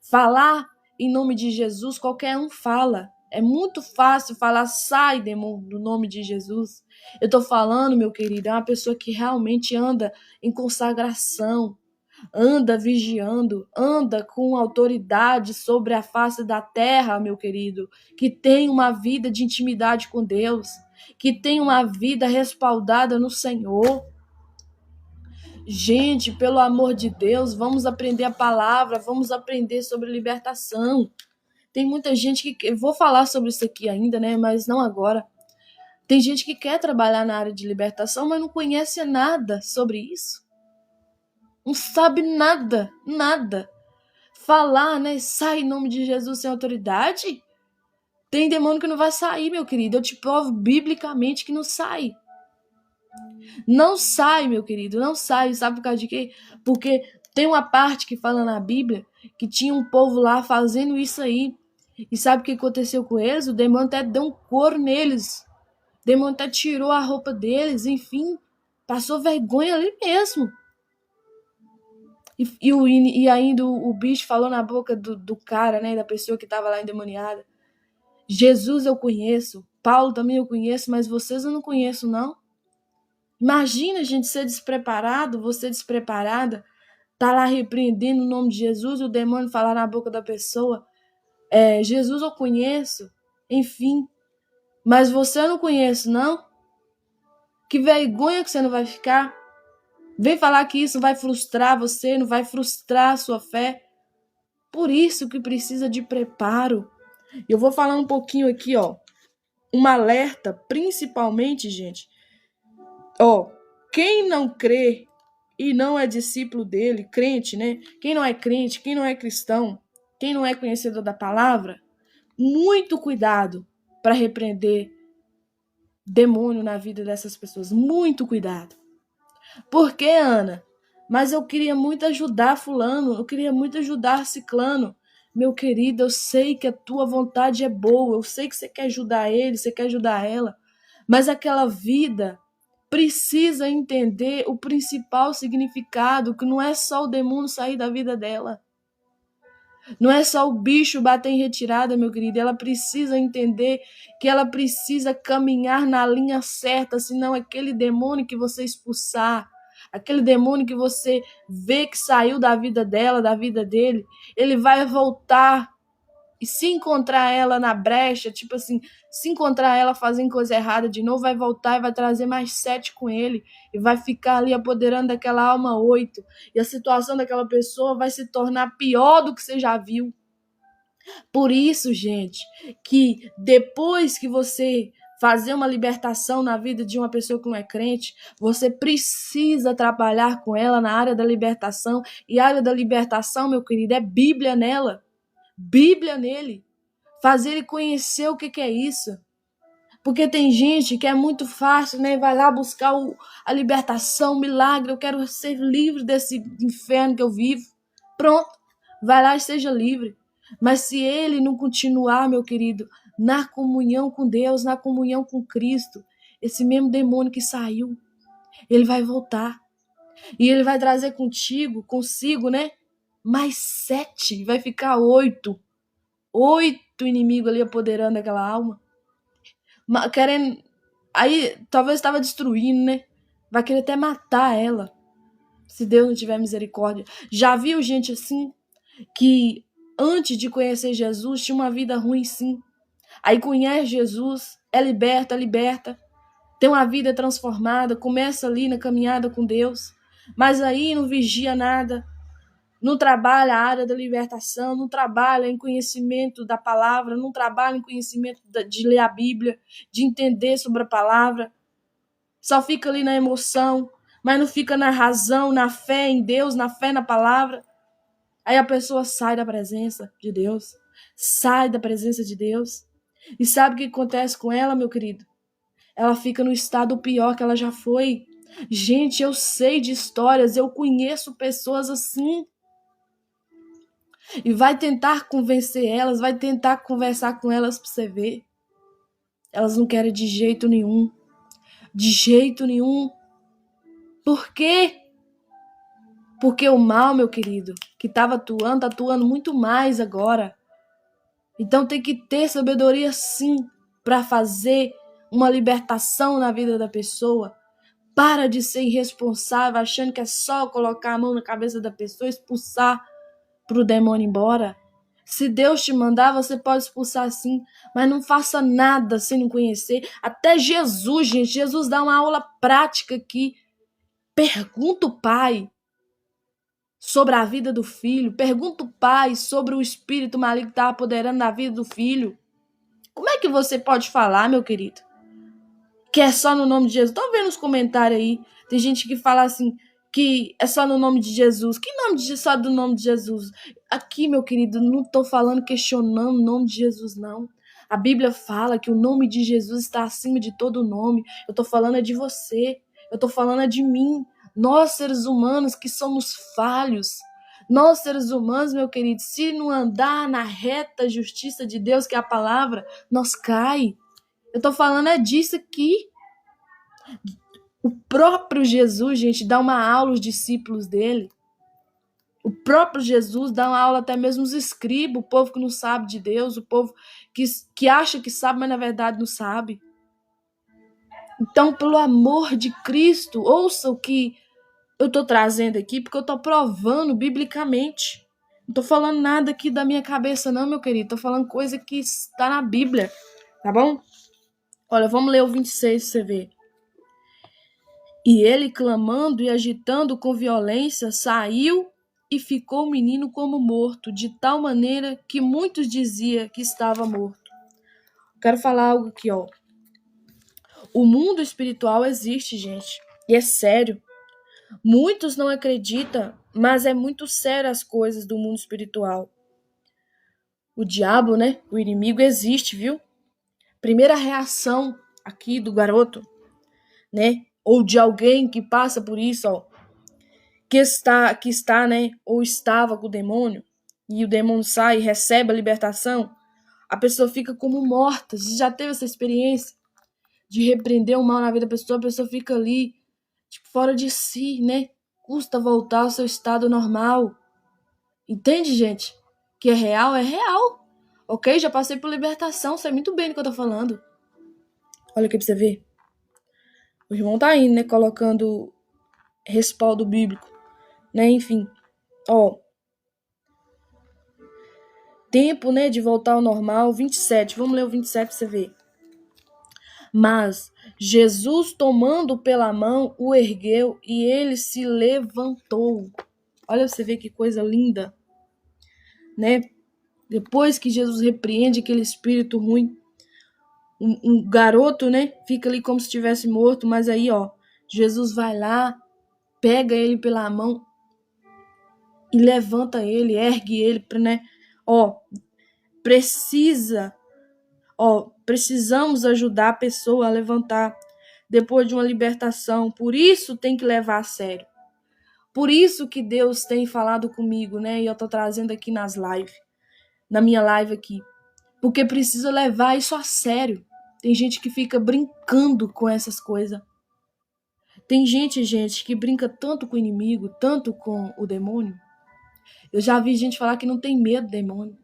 Falar em nome de Jesus, qualquer um fala. É muito fácil falar, sai, demônio, no nome de Jesus. Eu tô falando, meu querido, é uma pessoa que realmente anda em consagração, anda vigiando, anda com autoridade sobre a face da terra, meu querido, que tem uma vida de intimidade com Deus, que tem uma vida respaldada no Senhor. Gente, pelo amor de Deus, vamos aprender a palavra, vamos aprender sobre libertação. Tem muita gente que... Eu vou falar sobre isso aqui ainda, né? Mas não agora. Tem gente que quer trabalhar na área de libertação, mas não conhece nada sobre isso. Não sabe nada, nada. Falar, né? Sai em nome de Jesus sem autoridade? Tem demônio que não vai sair, meu querido. Eu te provo biblicamente que não sai. Não sai, meu querido, não sai. Sabe por causa de quê? Porque tem uma parte que fala na Bíblia que tinha um povo lá fazendo isso aí. E sabe o que aconteceu com eles? O demônio até deu um couro neles. O demônio até tirou a roupa deles, enfim. Passou vergonha ali mesmo. E ainda o bicho falou na boca do cara, né? Da pessoa que estava lá endemoniada. Jesus eu conheço. Paulo também eu conheço, mas vocês eu não conheço, não. Imagina a gente ser despreparado, você despreparada, tá lá repreendendo o nome de Jesus e o demônio falar na boca da pessoa, Jesus eu conheço, enfim, mas você eu não conheço, não? Que vergonha que você não vai ficar. Vem falar que isso vai frustrar você, não vai frustrar a sua fé. Por isso que precisa de preparo. Eu vou falar um pouquinho aqui, ó, um alerta, principalmente, gente, ó, quem não crê e não é discípulo dele, crente, né? Quem não é crente, quem não é cristão, quem não é conhecedor da palavra, muito cuidado para repreender demônio na vida dessas pessoas. Muito cuidado. Por quê, Ana? Mas eu queria muito ajudar fulano, eu queria muito ajudar ciclano. Meu querido, eu sei que a tua vontade é boa, eu sei que você quer ajudar ele, você quer ajudar ela, mas aquela vida precisa entender o principal significado, que não é só o demônio sair da vida dela. Não é só o bicho bater em retirada, meu querido. Ela precisa entender que ela precisa caminhar na linha certa, senão aquele demônio que você expulsar, aquele demônio que você vê que saiu da vida dela, da vida dele, ele vai voltar. E se encontrar ela na brecha, tipo assim, se encontrar ela fazendo coisa errada de novo, vai voltar e vai trazer mais 7 com ele. E vai ficar ali apoderando daquela alma 8. E a situação daquela pessoa vai se tornar pior do que você já viu. Por isso, gente, que depois que você fazer uma libertação na vida de uma pessoa que não é crente, você precisa trabalhar com ela na área da libertação. E a área da libertação, meu querido, é Bíblia nela. Bíblia nele, fazer ele conhecer o que é isso. Porque tem gente que é muito fácil, né? Vai lá buscar a libertação, o milagre. Eu quero ser livre desse inferno que eu vivo. Pronto, vai lá e seja livre. Mas se ele não continuar, meu querido, na comunhão com Deus, na comunhão com Cristo, esse mesmo demônio que saiu, ele vai voltar. E ele vai trazer consigo, né? Mais 7, vai ficar 8. 8 inimigos ali apoderando aquela alma. Querendo. Aí talvez estava destruindo, né? Vai querer até matar ela. Se Deus não tiver misericórdia. Já viu gente assim que antes de conhecer Jesus tinha uma vida ruim, sim. Aí conhece Jesus, é liberta. Tem uma vida transformada, começa ali na caminhada com Deus. Mas aí não vigia nada. Não trabalha a área da libertação, não trabalha em conhecimento da palavra, não trabalha em conhecimento de ler a Bíblia, de entender sobre a palavra. Só fica ali na emoção, mas não fica na razão, na fé em Deus, na fé na palavra. Aí a pessoa sai da presença de Deus, sai da presença de Deus. E sabe o que acontece com ela, meu querido? Ela fica no estado pior que ela já foi. Gente, eu sei de histórias, eu conheço pessoas assim. E vai tentar convencer elas, vai tentar conversar com elas para você ver. Elas não querem de jeito nenhum. De jeito nenhum. Por quê? Porque o mal, meu querido, que estava atuando, está atuando muito mais agora. Então tem que ter sabedoria sim para fazer uma libertação na vida da pessoa. Para de ser irresponsável, achando que é só colocar a mão na cabeça da pessoa e expulsar para o demônio embora. Se Deus te mandar, você pode expulsar sim, mas não faça nada sem não conhecer. Até Jesus, gente, Jesus dá uma aula prática aqui. Pergunta o Pai sobre a vida do filho. Pergunta o Pai sobre o espírito maligno que está apoderando da vida do filho. Como é que você pode falar, meu querido, que é só no nome de Jesus? Tô vendo os comentários aí. Tem gente que fala assim, que é só no nome de Jesus. Que nome de só do nome de Jesus? Aqui, meu querido, não tô falando questionando o nome de Jesus, não. A Bíblia fala que o nome de Jesus está acima de todo nome. Eu tô falando é de você. Eu tô falando é de mim. Nós, seres humanos, que somos falhos. Nós, seres humanos, meu querido, se não andar na reta justiça de Deus, que é a palavra, nós cai. Eu tô falando é disso aqui. O próprio Jesus, gente, dá uma aula aos discípulos dele. O próprio Jesus dá uma aula até mesmo aos escribas, o povo que não sabe de Deus, o povo que acha que sabe, mas na verdade não sabe. Então, pelo amor de Cristo, ouça o que eu tô trazendo aqui, porque eu tô provando biblicamente. Não tô falando nada aqui da minha cabeça, não, meu querido. Tô falando coisa que está na Bíblia, tá bom? Olha, vamos ler o 26 pra você ver. E ele, clamando e agitando com violência, saiu e ficou o menino como morto, de tal maneira que muitos diziam que estava morto. Quero falar algo aqui, ó. O mundo espiritual existe, gente, e é sério. Muitos não acreditam, mas é muito sério as coisas do mundo espiritual. O diabo, né, o inimigo existe, viu? Primeira reação aqui do garoto, né, ou de alguém que passa por isso, ó, que está, né, ou estava com o demônio, e o demônio sai e recebe a libertação, a pessoa fica como morta. Você já teve essa experiência de repreender o mal na vida da pessoa? A pessoa fica ali, tipo, fora de si, né? Custa voltar ao seu estado normal. Entende, gente? Que é real, ok? Já passei por libertação, sei muito bem do que eu tô falando. Olha aqui pra você ver. O irmão tá indo, né, colocando respaldo bíblico, né, enfim. Ó, tempo, né, de voltar ao normal, 27. Vamos ler o 27 pra você ver. Mas Jesus, tomando pela mão, o ergueu e ele se levantou. Olha, você vê que coisa linda, né? Depois que Jesus repreende aquele espírito ruim, um garoto, né, fica ali como se estivesse morto, mas aí, ó, Jesus vai lá, pega ele pela mão e levanta ele, ergue ele, né? Ó, precisamos ajudar a pessoa a levantar depois de uma libertação. Por isso tem que levar a sério. Por isso que Deus tem falado comigo, né? E eu tô trazendo aqui nas lives, na minha live aqui. Porque precisa levar isso a sério. Tem gente que fica brincando com essas coisas. Tem gente, que brinca tanto com o inimigo, tanto com o demônio. Eu já vi gente falar que não tem medo do demônio.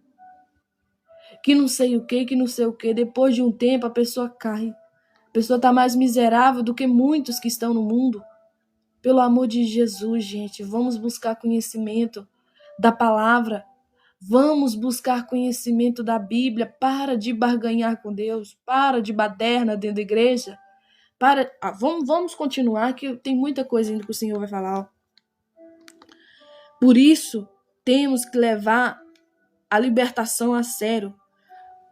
Que não sei o que. Depois de um tempo a pessoa cai. A pessoa tá mais miserável do que muitos que estão no mundo. Pelo amor de Jesus, gente, vamos buscar conhecimento da palavra. Vamos buscar conhecimento da Bíblia. Para de barganhar com Deus. Para de baderna dentro da igreja. Vamos continuar, que tem muita coisa ainda que o Senhor vai falar. Ó. Por isso, temos que levar a libertação a sério.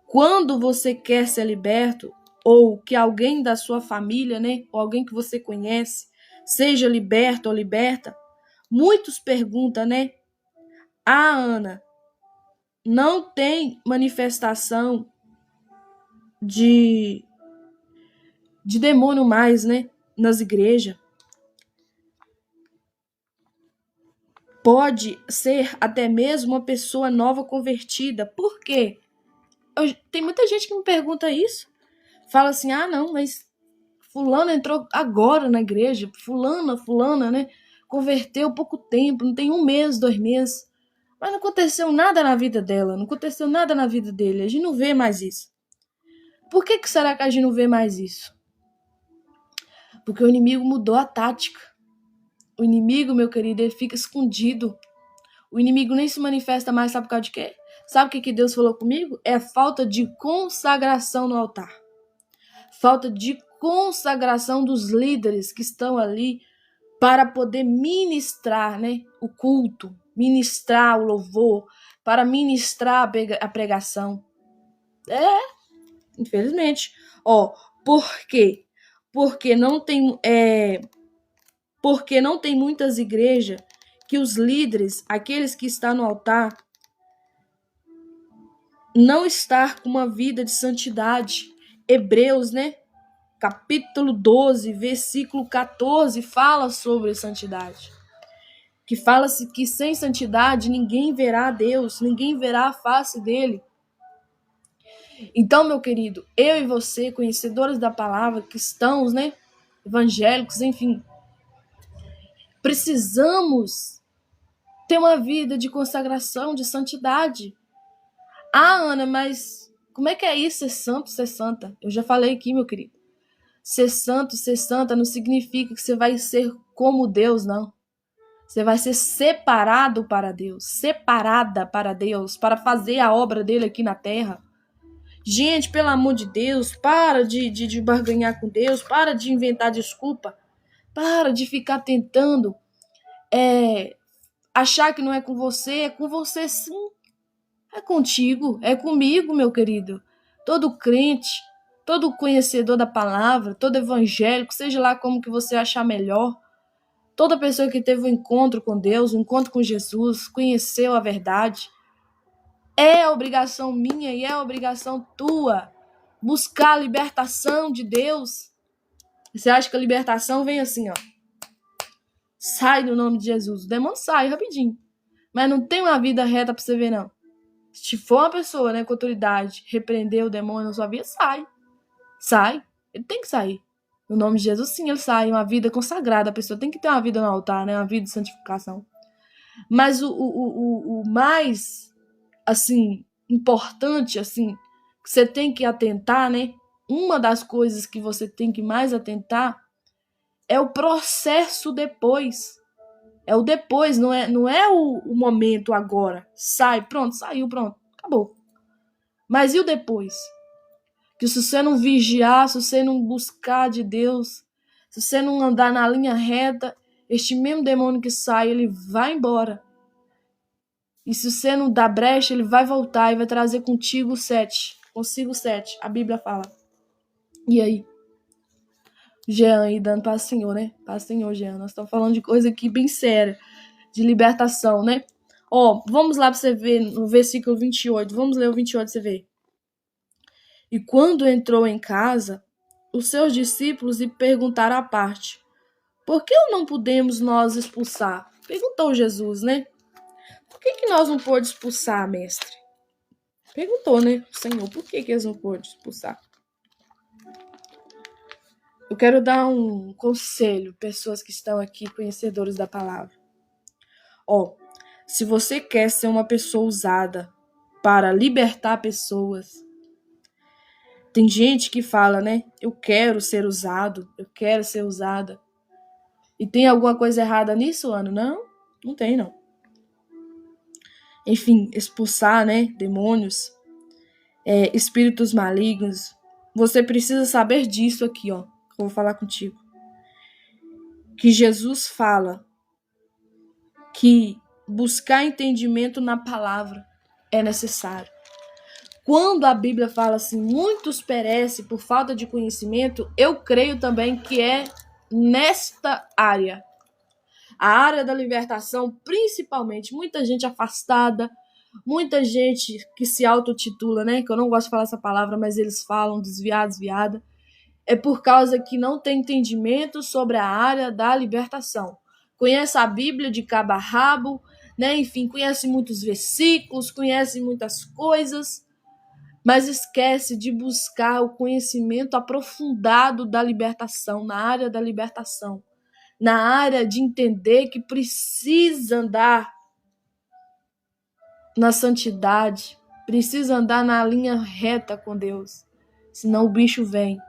Quando você quer ser liberto, ou que alguém da sua família, né, ou alguém que você conhece, seja liberto ou liberta, muitos perguntam, né? Ah, Ana, não tem manifestação de demônio mais, né, nas igrejas. Pode ser até mesmo uma pessoa nova convertida. Por quê? Tem muita gente que me pergunta isso. Fala assim, ah, não, mas fulano entrou agora na igreja, fulana, né? Converteu pouco tempo, não tem 1 mês, 2 meses. Mas não aconteceu nada na vida dela, não aconteceu nada na vida dele. A gente não vê mais isso. Por que será que a gente não vê mais isso? Porque o inimigo mudou a tática. O inimigo, meu querido, ele fica escondido. O inimigo nem se manifesta mais, sabe por causa de quê? Sabe o que Deus falou comigo? É a falta de consagração no altar. Falta de consagração dos líderes que estão ali para poder ministrar, né, o culto, ministrar o louvor, para ministrar a pregação. Infelizmente. Por quê? Porque não tem muitas igrejas que os líderes, aqueles que estão no altar, não estão com uma vida de santidade. Hebreus, né? Capítulo 12, versículo 14, fala sobre santidade. Que fala-se que sem santidade ninguém verá Deus, ninguém verá a face dele. Então, meu querido, eu e você, conhecedores da palavra, cristãos, né? Evangélicos, enfim, precisamos ter uma vida de consagração, de santidade. Ah, Ana, mas como é que é isso, ser santo, ser santa? Eu já falei aqui, meu querido. Ser santo, ser santa não significa que você vai ser como Deus, não. Você vai ser separado para Deus, separada para Deus, para fazer a obra dele aqui na terra. Gente, pelo amor de Deus, para de barganhar com Deus, para de inventar desculpa, para de ficar tentando achar que não é com você sim. É contigo, é comigo, meu querido. Todo crente, todo conhecedor da palavra, todo evangélico, seja lá como que você achar melhor, toda pessoa que teve um encontro com Deus, um encontro com Jesus, conheceu a verdade, é obrigação minha e é obrigação tua buscar a libertação de Deus. Você acha que a libertação vem assim, ó? Sai no nome de Jesus. O demônio sai rapidinho. Mas não tem uma vida reta pra você ver, não. Se for uma pessoa, né, com autoridade, repreender o demônio na sua vida, sai. Sai. Ele tem que sair. No nome de Jesus, sim, ele sai. Uma vida consagrada. A pessoa tem que ter uma vida no altar, né? Uma vida de santificação. Mas o mais, assim, importante, assim, que você tem que atentar, né? Uma das coisas que você tem que mais atentar é o processo depois. É o depois, não é o momento agora. Sai, pronto, saiu, pronto, acabou. Mas e o depois? Que se você não vigiar, se você não buscar de Deus, se você não andar na linha reta, este mesmo demônio que sai, ele vai embora. E se você não dá brecha, ele vai voltar e vai trazer consigo 7. A Bíblia fala. E aí? Jean aí dando para o Senhor, né? Para o Senhor, Jean. Nós estamos falando de coisa aqui bem séria. De libertação, né? Vamos lá para você ver no versículo 28. Vamos ler o 28 para você ver. E quando entrou em casa, os seus discípulos lhe perguntaram à parte: por que não podemos nós expulsar? Perguntou Jesus, né? Por que nós não podemos expulsar, mestre? Perguntou, né? O Senhor, por que eles não podem expulsar? Eu quero dar um conselho, pessoas que estão aqui, conhecedores da palavra. Se você quer ser uma pessoa usada para libertar pessoas, tem gente que fala, né? Eu quero ser usado, eu quero ser usada. E tem alguma coisa errada nisso, Ana? Não tem, não. Enfim, expulsar, né? Demônios, espíritos malignos. Você precisa saber disso aqui, ó. Que eu vou falar contigo. Que Jesus fala que buscar entendimento na palavra é necessário. Quando a Bíblia fala assim, muitos perecem por falta de conhecimento, eu creio também que é nesta área. A área da libertação, principalmente, muita gente afastada, muita gente que se autotitula, né? Que eu não gosto de falar essa palavra, mas eles falam desviada. É por causa que não tem entendimento sobre a área da libertação. Conhece a Bíblia de cabo a rabo, né? Enfim, conhece muitos versículos, conhece muitas coisas, mas esquece de buscar o conhecimento aprofundado da libertação, na área da libertação, na área de entender que precisa andar na santidade, precisa andar na linha reta com Deus, senão o bicho vem,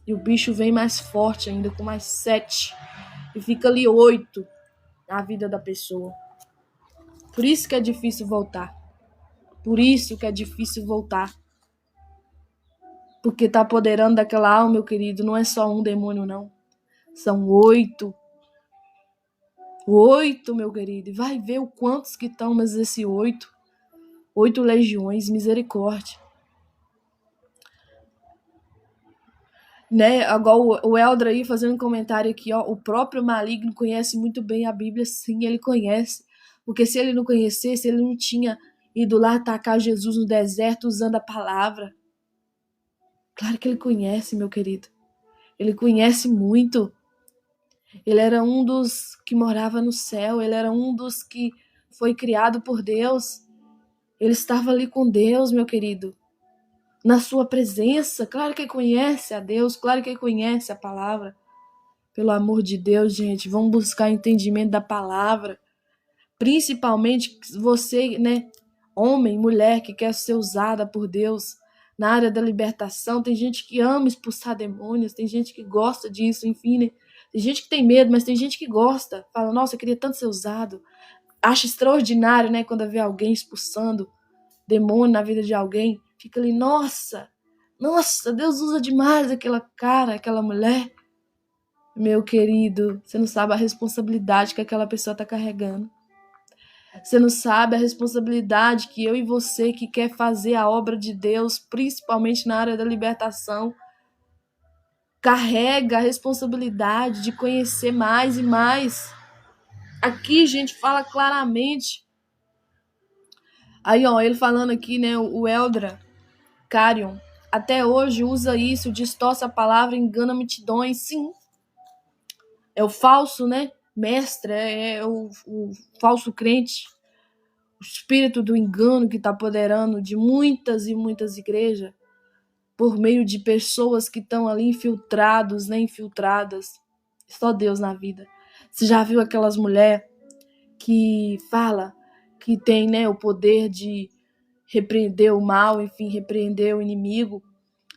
e o bicho vem mais forte ainda, com mais 7, e fica ali 8 na vida da pessoa. Por isso que é difícil voltar. Por isso que é difícil voltar. Porque tá apoderando daquela alma, meu querido, não é só um demônio, não. São 8. 8, meu querido. E vai ver o quantos que estão, mas esse 8. 8 legiões, misericórdia. Né? Agora o Eldra aí fazendo um comentário aqui, ó. O próprio maligno conhece muito bem a Bíblia, sim, ele conhece. Porque se ele não conhecesse, ele não tinha ido lá atacar Jesus no deserto usando a palavra. Claro que ele conhece, meu querido. Ele conhece muito. Ele era um dos que morava no céu. Ele era um dos que foi criado por Deus. Ele estava ali com Deus, meu querido. Na sua presença. Claro que ele conhece a Deus. Claro que ele conhece a palavra. Pelo amor de Deus, gente. Vamos buscar entendimento da palavra. Principalmente você, né? Homem, mulher que quer ser usada por Deus. Na área da libertação, tem gente que ama expulsar demônios, tem gente que gosta disso, enfim, né? Tem gente que tem medo, mas tem gente que gosta. Fala, nossa, eu queria tanto ser usado. Acha extraordinário, né? Quando vê alguém expulsando demônio na vida de alguém. Fica ali, nossa, Deus usa demais aquela cara, aquela mulher. Meu querido, você não sabe a responsabilidade que aquela pessoa está carregando. Você não sabe a responsabilidade que eu e você que quer fazer a obra de Deus, principalmente na área da libertação, carrega a responsabilidade de conhecer mais e mais. Aqui, gente, fala claramente. Aí, ó, ele falando aqui, né, o Eldra Carion, até hoje usa isso, distorce a palavra, engana multidões. Sim, é o falso, né, mestre, é o falso crente. O espírito do engano que está apoderando de muitas e muitas igrejas por meio de pessoas que estão ali infiltrados, né, infiltradas. Só Deus na vida. Você já viu aquelas mulheres que fala que tem, né, o poder de repreender o mal, enfim, repreender o inimigo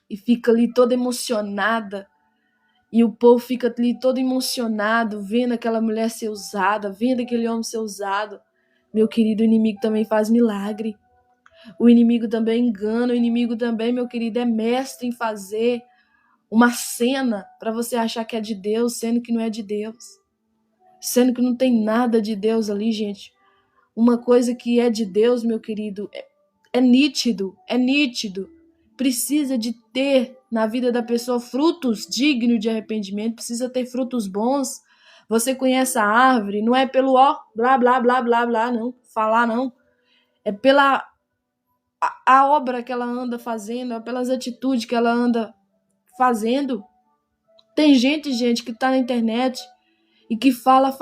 e fica ali toda emocionada e o povo fica ali todo emocionado vendo aquela mulher ser usada, vendo aquele homem ser usado. Meu querido, o inimigo também faz milagre. O inimigo também engana. O inimigo também, meu querido, é mestre em fazer uma cena para você achar que é de Deus, sendo que não é de Deus. Sendo que não tem nada de Deus ali, gente. Uma coisa que é de Deus, meu querido, é nítido. É nítido. Precisa de ter na vida da pessoa frutos dignos de arrependimento. Precisa ter frutos bons. Você conhece a árvore, não é pelo ó, blá, blá, blá, blá, blá, não. Falar, não. É pela a obra que ela anda fazendo, é pelas atitudes que ela anda fazendo. Tem gente que tá na internet e que fala,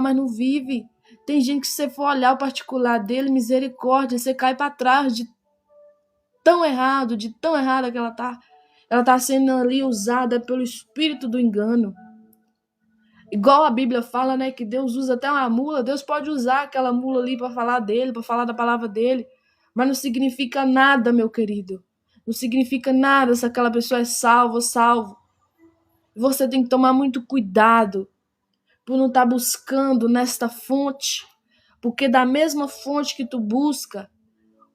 mas não vive. Tem gente que se você for olhar o particular dele, misericórdia, você cai para trás de tão errada que ela tá. Ela tá sendo ali usada pelo espírito do engano. Igual a Bíblia fala, né, que Deus usa até uma mula. Deus pode usar aquela mula ali para falar dele, para falar da palavra dele. Mas não significa nada, meu querido. Não significa nada se aquela pessoa é salva ou salvo. Você tem que tomar muito cuidado por não estar buscando nesta fonte. Porque da mesma fonte que tu busca,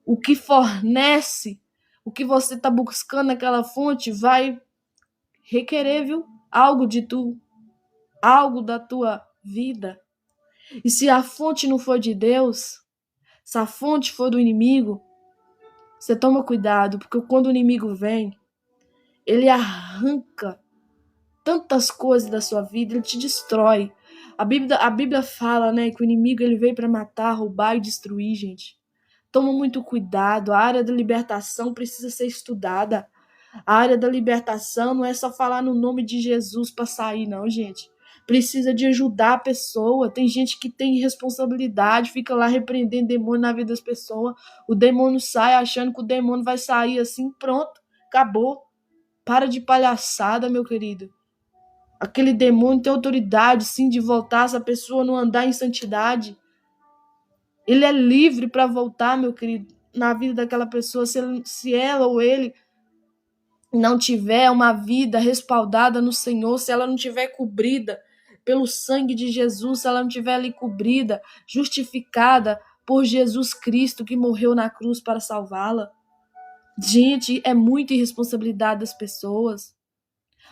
o que fornece, o que você está buscando naquela fonte vai requerer, viu? Algo de tu. Algo da tua vida. E se a fonte não for de Deus, se a fonte for do inimigo, você toma cuidado, porque quando o inimigo vem, ele arranca tantas coisas da sua vida, ele te destrói. A Bíblia fala, né, que o inimigo ele veio para matar, roubar e destruir, gente. Toma muito cuidado, a área da libertação precisa ser estudada. A área da libertação não é só falar no nome de Jesus para sair, não, gente. precisa de ajudar a pessoa. Tem gente que tem responsabilidade, fica lá repreendendo demônio na vida das pessoas. O demônio sai achando que o demônio vai sair assim, pronto, acabou. Para de palhaçada, meu querido. Aquele demônio tem autoridade, sim, de voltar se a pessoa não andar em santidade. Ele é livre para voltar, meu querido, na vida daquela pessoa, se ela ou ele não tiver uma vida respaldada no Senhor, se ela não tiver cobrida pelo sangue de Jesus, se ela não tiver ali cobrida, justificada por Jesus Cristo que morreu na cruz para salvá-la. Gente, é muita irresponsabilidade das pessoas,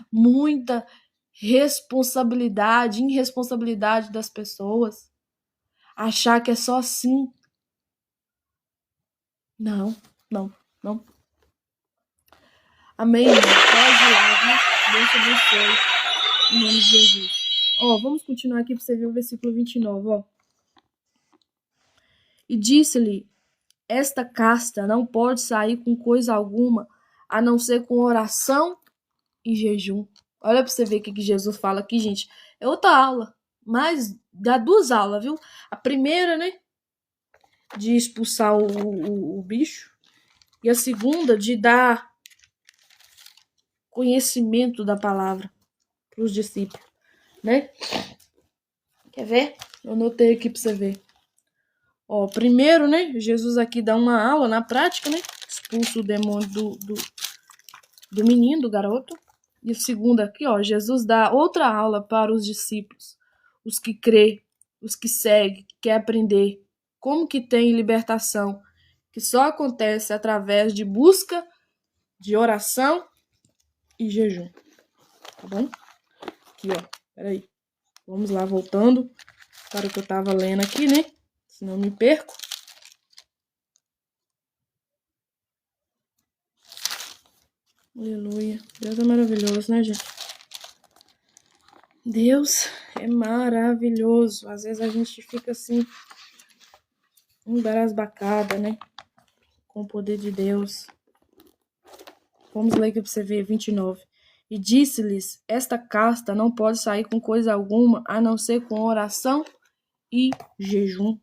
muita responsabilidade, irresponsabilidade das pessoas, achar que é só assim. Não, não, não. Amém, irmão. Pode ir lá, viu? Deus te abençoe. Em nome de Jesus. Vamos continuar aqui para você ver o versículo 29, E disse-lhe, esta casta não pode sair com coisa alguma, a não ser com oração e jejum. Olha para você ver o que Jesus fala aqui, gente. É outra aula, mas dá 2 aulas, viu? A primeira, né, de expulsar o bicho, e a segunda de dar conhecimento da palavra para os discípulos, né? Quer ver? Eu anotei aqui para você ver. Primeiro, né, Jesus aqui dá uma aula na prática, né? Expulsa o demônio do menino, do garoto. E o segundo aqui, Jesus dá outra aula para os discípulos, os que crê, os que seguem, que quer aprender como que tem libertação, que só acontece através de busca, de oração e jejum. Tá bom? Aqui, peraí. Vamos lá, voltando para o que eu tava lendo aqui, né? Senão eu me perco. Aleluia. Deus é maravilhoso, né, gente? Deus é maravilhoso. Às vezes a gente fica assim, embarasbacada, né? Com o poder de Deus. Vamos ler aqui para você ver, 29. E disse-lhes, esta casta não pode sair com coisa alguma, a não ser com oração e jejum.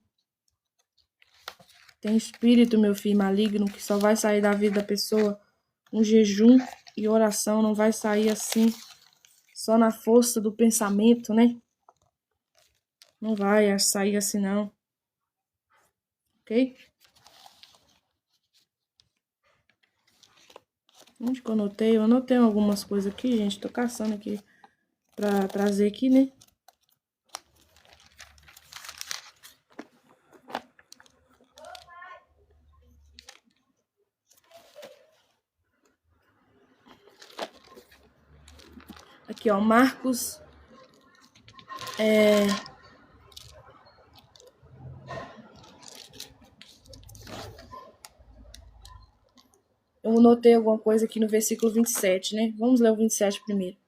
Tem espírito, meu filho, maligno, que só vai sair da vida da pessoa com jejum e oração. Não vai sair assim, só na força do pensamento, né? Não vai sair assim, não. Ok? Onde que eu anotei? Eu anotei algumas coisas aqui, gente. Tô caçando aqui pra trazer aqui, né? Aqui, Marcos. Eu anotei alguma coisa aqui no versículo 27, né? Vamos ler o 27 primeiro.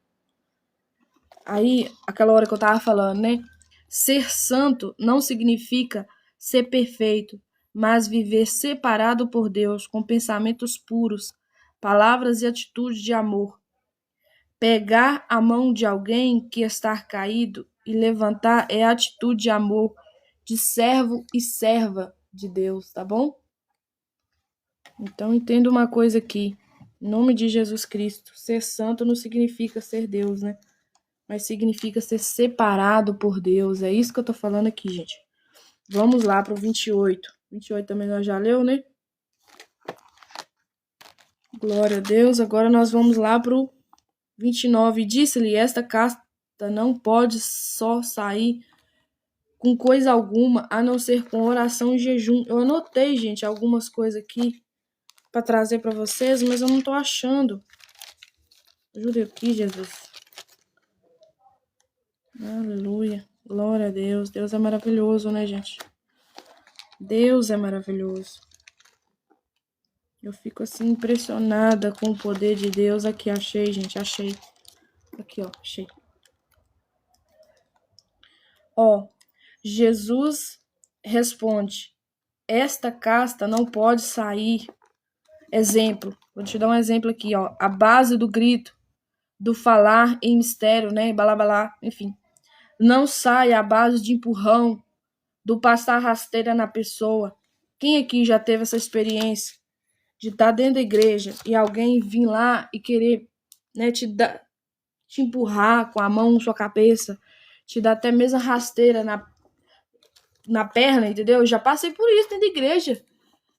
Aí, aquela hora que eu tava falando, né? Ser santo não significa ser perfeito, mas viver separado por Deus, com pensamentos puros, palavras e atitudes de amor. Pegar a mão de alguém que está caído e levantar é atitude de amor, de servo e serva de Deus, tá bom? Então entenda uma coisa aqui, em nome de Jesus Cristo, ser santo não significa ser Deus, né? Mas significa ser separado por Deus, é isso que eu tô falando aqui, gente. Vamos lá pro 28. 28 também nós já leu, né? Glória a Deus. Agora nós vamos lá pro 29. Disse-lhe, esta casta não pode só sair com coisa alguma, a não ser com oração e jejum. Eu anotei, gente, algumas coisas aqui para trazer para vocês, mas eu não tô achando. Ajuda aqui, Jesus. Aleluia. Glória a Deus. Deus é maravilhoso, né, gente? Deus é maravilhoso. Eu fico assim impressionada com o poder de Deus. Aqui, achei, gente, achei. Aqui, achei. Jesus responde, esta casta não pode sair. Exemplo, vou te dar um exemplo aqui, a base do grito, do falar em mistério, né, balabalá, enfim. não sai à base de empurrão, do passar rasteira na pessoa. Quem aqui já teve essa experiência de estar dentro da igreja e alguém vir lá e querer, né, te empurrar com a mão na sua cabeça, te dar até mesmo rasteira na perna, entendeu? Eu já passei por isso dentro da igreja.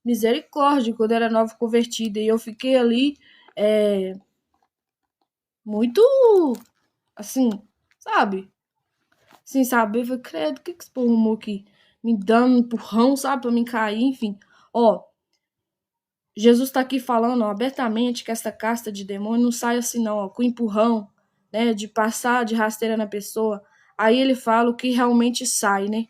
Misericórdia, quando eu era nova convertida. E eu fiquei ali muito, assim, sabe? Sem saber, eu falei, credo, o que esse povo arrumou aqui? Me dando um empurrão, sabe, pra mim cair, enfim. Ó, Jesus tá aqui falando, ó, abertamente que essa casta de demônio não sai assim não, ó, com empurrão, né, de passar de rasteira na pessoa. Aí ele fala o que realmente sai, né?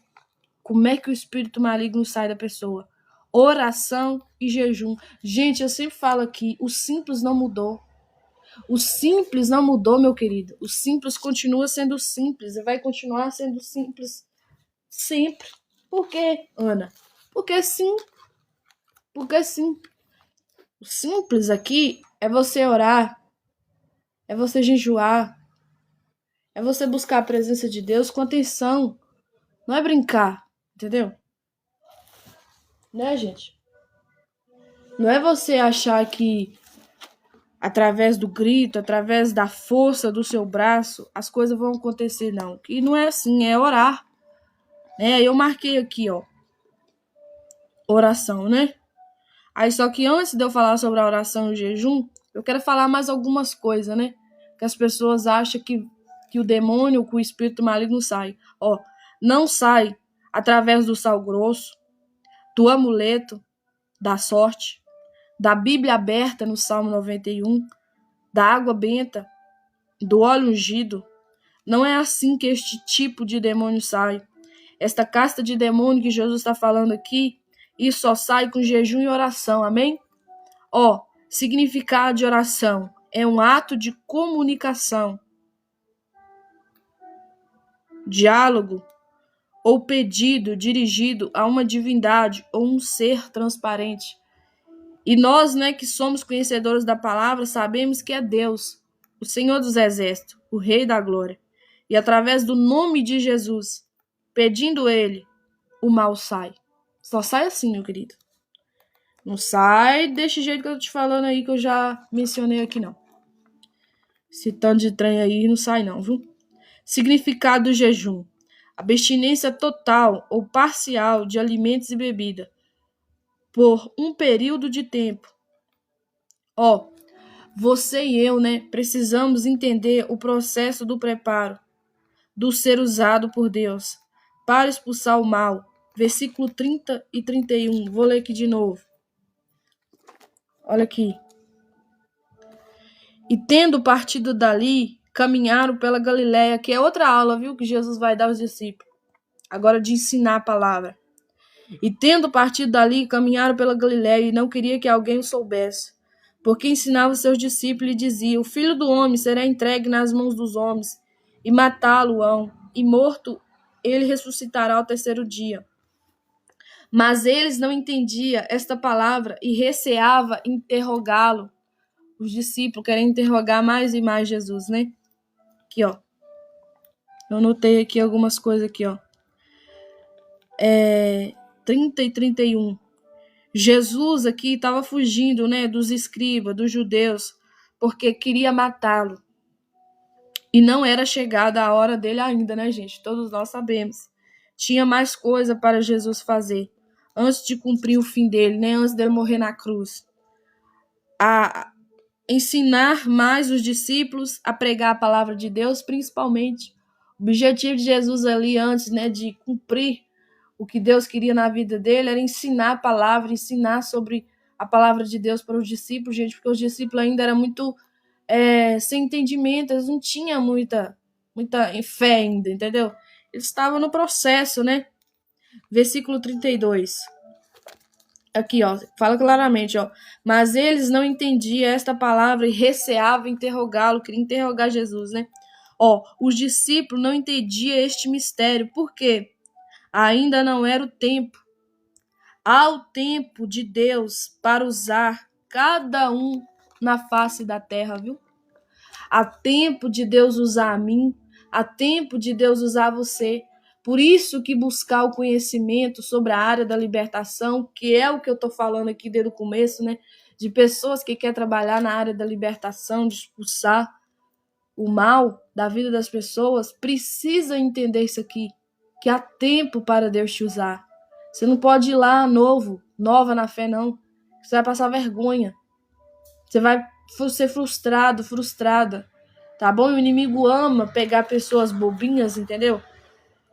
Como é que o espírito maligno sai da pessoa? Oração e jejum. Gente, eu sempre falo aqui, o simples não mudou. O simples não mudou, meu querido. O simples continua sendo simples e vai continuar sendo simples sempre. Por quê, Ana? Porque sim. Porque sim. O simples aqui é você orar, é você jejuar, é você buscar a presença de Deus com atenção. Não é brincar, entendeu? Né, gente? Não é você achar que através do grito, através da força do seu braço, as coisas vão acontecer, não. Que não é assim, é orar. Né? Eu marquei aqui, ó, oração, né? Aí só que antes de eu falar sobre a oração e o jejum, eu quero falar mais algumas coisas, né? Que as pessoas acham que o demônio, que o espírito maligno sai. Ó, não sai através do sal grosso, do amuleto, da sorte, da Bíblia aberta no Salmo 91, da água benta, do óleo ungido. Não é assim que este tipo de demônio sai. Esta casta de demônio que Jesus está falando aqui, isso só sai com jejum e oração, amém? Ó, significado de oração é um ato de comunicação, diálogo ou pedido dirigido a uma divindade ou um ser transparente. E nós, né, que somos conhecedores da palavra, sabemos que é Deus, o Senhor dos Exércitos, o Rei da Glória. E através do nome de Jesus, pedindo Ele, o mal sai. Só sai assim, meu querido. Não sai desse jeito que eu tô te falando aí, que eu já mencionei aqui, não. Esse tanto de trem aí não sai, não, viu? Significado do jejum: abstinência total ou parcial de alimentos e bebida por um período de tempo. Ó, você e eu, né, precisamos entender o processo do preparo do ser usado por Deus para expulsar o mal. Versículo 30 e 31. Vou ler aqui de novo. Olha aqui. E tendo partido dali, caminharam pela Galiléia, que é outra aula, viu, que Jesus vai dar aos discípulos. Agora de ensinar a palavra. E tendo partido dali, caminharam pela Galiléia, e não queria que alguém o soubesse, porque ensinava seus discípulos e dizia: o Filho do Homem será entregue nas mãos dos homens, e matá-lo-ão, e morto ele ressuscitará ao terceiro dia. Mas eles não entendiam esta palavra e receava interrogá-lo. Os discípulos querem interrogar mais e mais Jesus, né? Aqui, ó. Eu anotei aqui algumas coisas aqui, ó. 30 e 31. Jesus aqui estava fugindo, né, dos escribas, dos judeus, porque queria matá-lo. E não era chegada a hora dele ainda, né, gente? Todos nós sabemos. Tinha mais coisa para Jesus fazer antes de cumprir o fim dele, né, antes dele morrer na cruz. A ensinar mais os discípulos a pregar a palavra de Deus, principalmente. O objetivo de Jesus ali antes, né, de cumprir o que Deus queria na vida dele era ensinar a palavra, ensinar sobre a palavra de Deus para os discípulos, gente, porque os discípulos ainda eram muito sem entendimento, eles não tinham muita fé ainda, entendeu? Eles estavam no processo, né? Versículo 32. Aqui, ó, fala claramente, ó. Mas eles não entendiam esta palavra e receavam interrogá-lo, queriam interrogar Jesus, né? Ó, os discípulos não entendiam este mistério. Por quê? Ainda não era o tempo. Há o tempo de Deus para usar cada um na face da terra, viu? Há tempo de Deus usar a mim, Há tempo de Deus usar você. Por isso que buscar o conhecimento sobre a área da libertação, que é o que eu estou falando aqui desde o começo, né? De pessoas que querem trabalhar na área da libertação, de expulsar o mal da vida das pessoas, precisa entender isso aqui, que há tempo para Deus te usar. Você não pode ir lá nova na fé, não. Você vai passar vergonha. Você vai ser frustrado, frustrada. Tá bom? E o inimigo ama pegar pessoas bobinhas, entendeu?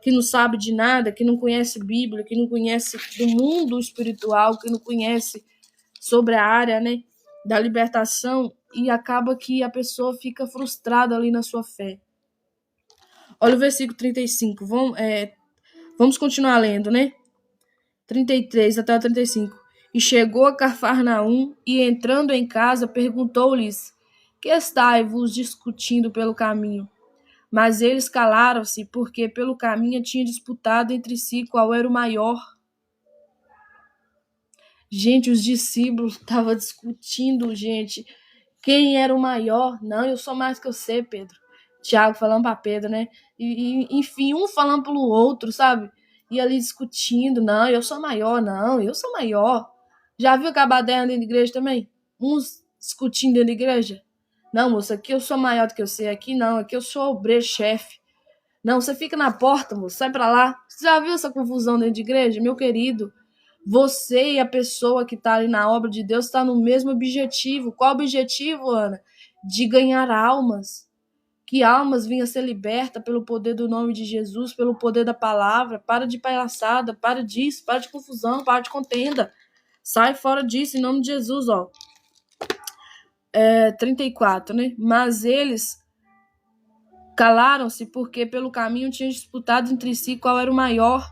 Que não sabe de nada, que não conhece Bíblia, que não conhece do mundo espiritual, que não conhece sobre a área, né, da libertação, e acaba que a pessoa fica frustrada ali na sua fé. Olha o versículo 35. Vamos continuar lendo, né? 33 até o 35. E chegou a Cafarnaum, e entrando em casa, perguntou-lhes: que estáis-vos discutindo pelo caminho? Mas eles calaram-se, porque pelo caminho tinha disputado entre si qual era o maior. Gente, os discípulos estavam discutindo, gente, quem era o maior. Não, eu sou mais que você, Pedro. Tiago falando para Pedro, né? Enfim, um falando pelo outro, sabe? E ali discutindo, não, eu sou maior, não, eu sou maior. Já viu acabar dentro da igreja também? Uns discutindo dentro da igreja? Não, moça, aqui eu sou maior do que você, aqui não, aqui eu sou obreiro-chefe. Não, você fica na porta, moça, sai pra lá. Você já viu essa confusão dentro de igreja? Meu querido, você e a pessoa que está ali na obra de Deus está no mesmo objetivo. Qual objetivo, Ana? De ganhar almas. Que almas venham a ser libertas pelo poder do nome de Jesus, pelo poder da palavra. Para de palhaçada, para disso, para de confusão, para de contenda. Sai fora disso, em nome de Jesus, ó. 34, né? Mas eles calaram-se porque pelo caminho tinham disputado entre si qual era o maior.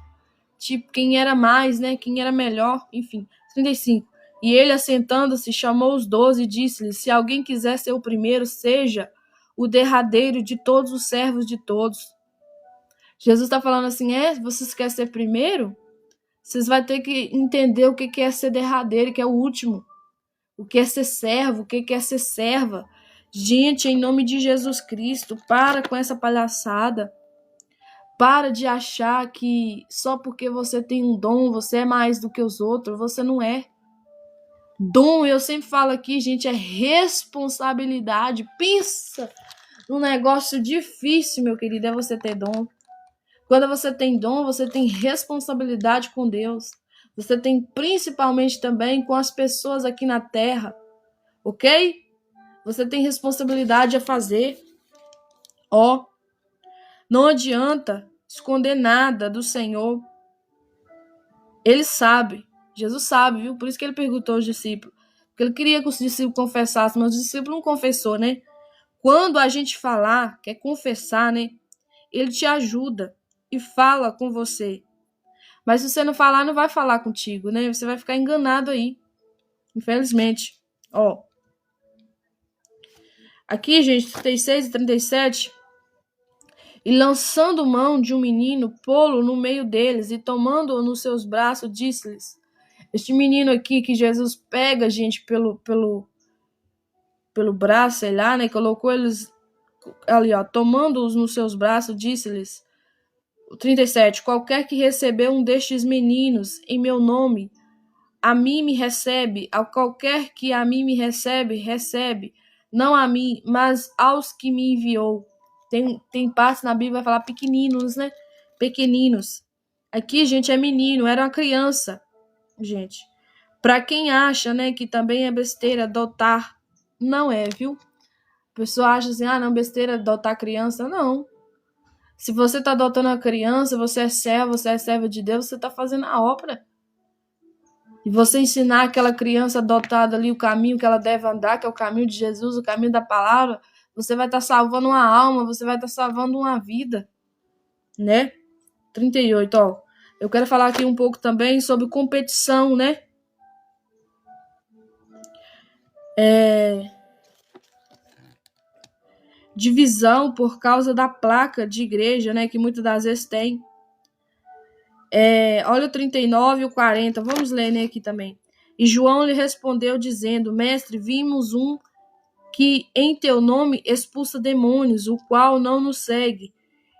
Tipo, quem era mais, né? Quem era melhor, enfim. 35. E ele, assentando-se, chamou os 12 e disse-lhes: se alguém quiser ser o primeiro, seja o derradeiro de todos os servos de todos. Jesus está falando assim, vocês querem ser primeiro? Vocês vão ter que entender o que é ser derradeiro, que é o último. O que é ser servo, o que é ser serva. Gente, em nome de Jesus Cristo, para com essa palhaçada. Para de achar que só porque você tem um dom, você é mais do que os outros. Você não é. Dom, eu sempre falo aqui, gente, é responsabilidade. Pensa num negócio difícil, meu querido, é você ter dom. Quando você tem dom, você tem responsabilidade com Deus. Você tem principalmente também com as pessoas aqui na terra. Ok? Você tem responsabilidade a fazer. Não adianta esconder nada do Senhor. Ele sabe. Jesus sabe, viu? Por isso que ele perguntou aos discípulos. Porque ele queria que os discípulos confessassem, mas os discípulos não confessou, né? Quando a gente falar, quer confessar, né? Ele te ajuda e fala com você. Mas se você não falar, não vai falar contigo, né? Você vai ficar enganado aí. Infelizmente. Aqui, gente, 36 e 37. E lançando mão de um menino, pô-lo no meio deles, e tomando-o nos seus braços, disse-lhes: este menino aqui que Jesus pega, gente, pelo braço, sei lá, né? Colocou eles ali, ó, tomando-os nos seus braços, disse-lhes: 37. Qualquer que receber um destes meninos em meu nome, a mim me recebe. A qualquer que a mim me recebe, recebe. Não a mim, mas aos que me enviou. Tem parte na Bíblia que vai falar pequeninos, né? Pequeninos. Aqui, gente, é menino, era uma criança. Gente, para quem acha, né, que também é besteira adotar, não é, viu? A pessoa acha assim, não, besteira adotar criança, não. Se você tá adotando uma criança, você é serva de Deus, você tá fazendo a obra. E você ensinar aquela criança adotada ali o caminho que ela deve andar, que é o caminho de Jesus, o caminho da palavra, você vai estar salvando uma alma, você vai estar salvando uma vida, né? 38, ó. Eu quero falar aqui um pouco também sobre competição, né? Divisão por causa da placa de igreja, né? Que muitas das vezes tem. Olha o 39 e o 40. Vamos ler, né, aqui também. E João lhe respondeu dizendo: mestre, vimos um que em teu nome expulsa demônios, o qual não nos segue.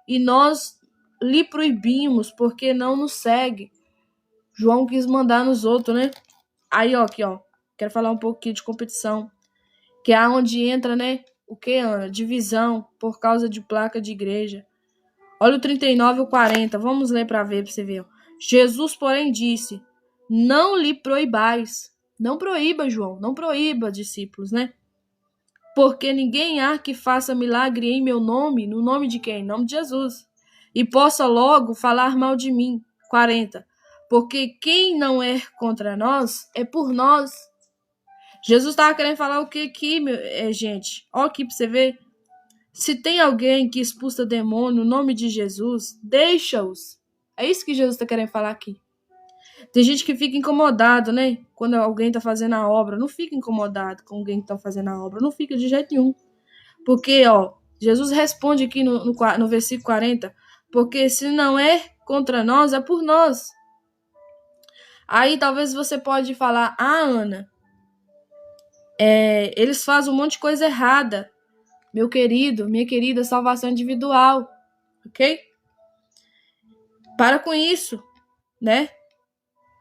e nós lhe proibimos, porque não nos segue. João quis mandar nos outros, né? Aí, ó, aqui, ó. Quero falar um pouquinho de competição. Que é onde entra, né? O que, Ana? Divisão por causa de placa de igreja. Olha o 39 e o 40. Vamos ler para ver, para você ver. Jesus, porém, disse: não lhe proibais. Não proíba, João. Não proíba, discípulos, né? Porque ninguém há que faça milagre em meu nome. No nome de quem? Em nome de Jesus. E possa logo falar mal de mim. 40. Porque quem não é contra nós, é por nós. Jesus estava querendo falar o que aqui, gente? Olha aqui para você ver. Se tem alguém que expulsa demônio no nome de Jesus, deixa-os. É isso que Jesus está querendo falar aqui. Tem gente que fica incomodado, né? Quando alguém está fazendo a obra. Não fica incomodado com alguém que está fazendo a obra. Não fica de jeito nenhum. Porque, ó, Jesus responde aqui no versículo 40. Porque se não é contra nós, é por nós. Aí talvez você pode falar: Ana, eles fazem um monte de coisa errada. Meu querido, minha querida, salvação individual. Ok? Para com isso, né?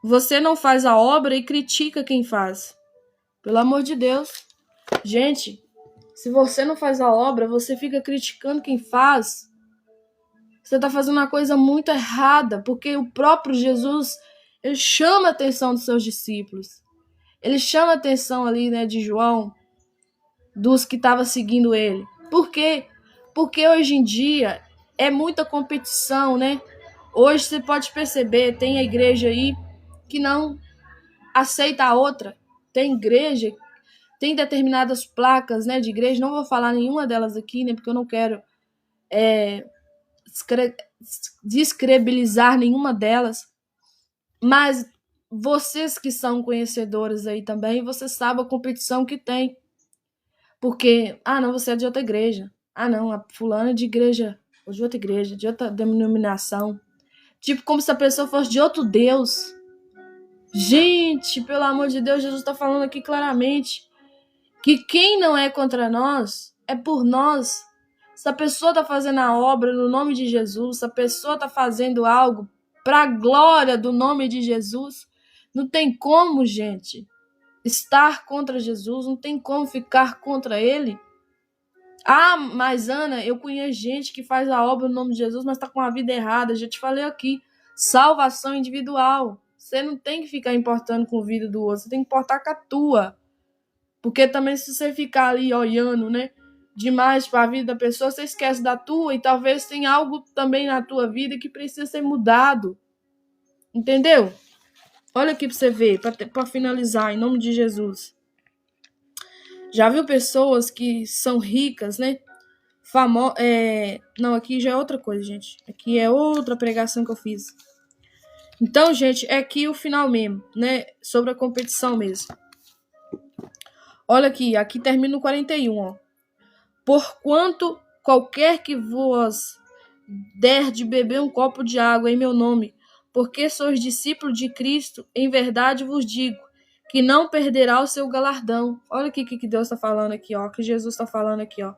Você não faz a obra e critica quem faz. Pelo amor de Deus. Gente, se você não faz a obra, você fica criticando quem faz. Você está fazendo uma coisa muito errada, porque o próprio Jesus, ele chama a atenção dos seus discípulos. Ele chama a atenção ali, né, de João, dos que estavam seguindo ele. Por quê? Porque hoje em dia é muita competição, né? Hoje você pode perceber, tem a igreja aí que não aceita a outra. Tem igreja, tem determinadas placas, né, de igreja, não vou falar nenhuma delas aqui, né, porque eu não quero descredibilizar nenhuma delas, mas vocês que são conhecedores aí também, você sabe a competição que tem. Porque, não, você é de outra igreja. Não, a fulana é de igreja, ou de outra igreja, de outra denominação. Tipo, como se a pessoa fosse de outro Deus. Gente, pelo amor de Deus, Jesus está falando aqui claramente que quem não é contra nós, é por nós. Se a pessoa está fazendo a obra no nome de Jesus, se a pessoa está fazendo algo para a glória do nome de Jesus, não tem como, gente, estar contra Jesus, não tem como ficar contra ele. Mas Ana, eu conheço gente que faz a obra no nome de Jesus, mas está com a vida errada. Já te falei aqui, salvação individual. Você não tem que ficar importando com a vida do outro, você tem que importar com a tua. Porque também se você ficar ali olhando, né, demais para a vida da pessoa, você esquece da tua e talvez tenha algo também na tua vida que precisa ser mudado. Entendeu? Olha aqui para você ver, para finalizar, em nome de Jesus. Já viu pessoas que são ricas, né? Não, aqui já é outra coisa, gente. Aqui é outra pregação que eu fiz. Então, gente, é aqui o final mesmo, né? Sobre a competição mesmo. Olha aqui termina o 41, ó. Porquanto qualquer que vos der de beber um copo de água em meu nome, porque sois discípulos de Cristo, em verdade vos digo, que não perderá o seu galardão. Olha o que Deus está falando aqui, ó. Que Jesus está falando aqui, ó.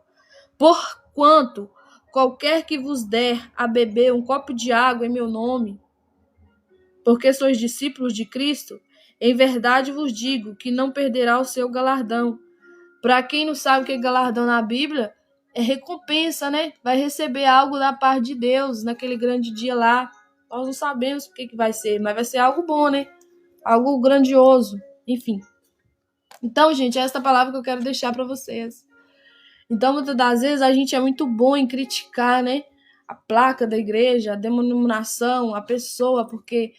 Porquanto qualquer que vos der a beber um copo de água em meu nome, porque sois discípulos de Cristo, em verdade vos digo que não perderá o seu galardão. Para quem não sabe o que é galardão na Bíblia, é recompensa, né? Vai receber algo da parte de Deus naquele grande dia lá. Nós não sabemos o que vai ser, mas vai ser algo bom, né? Algo grandioso, enfim. Então, gente, é essa palavra que eu quero deixar para vocês. Então, muitas das vezes, a gente é muito bom em criticar, né? A placa da igreja, a denominação, a pessoa, porque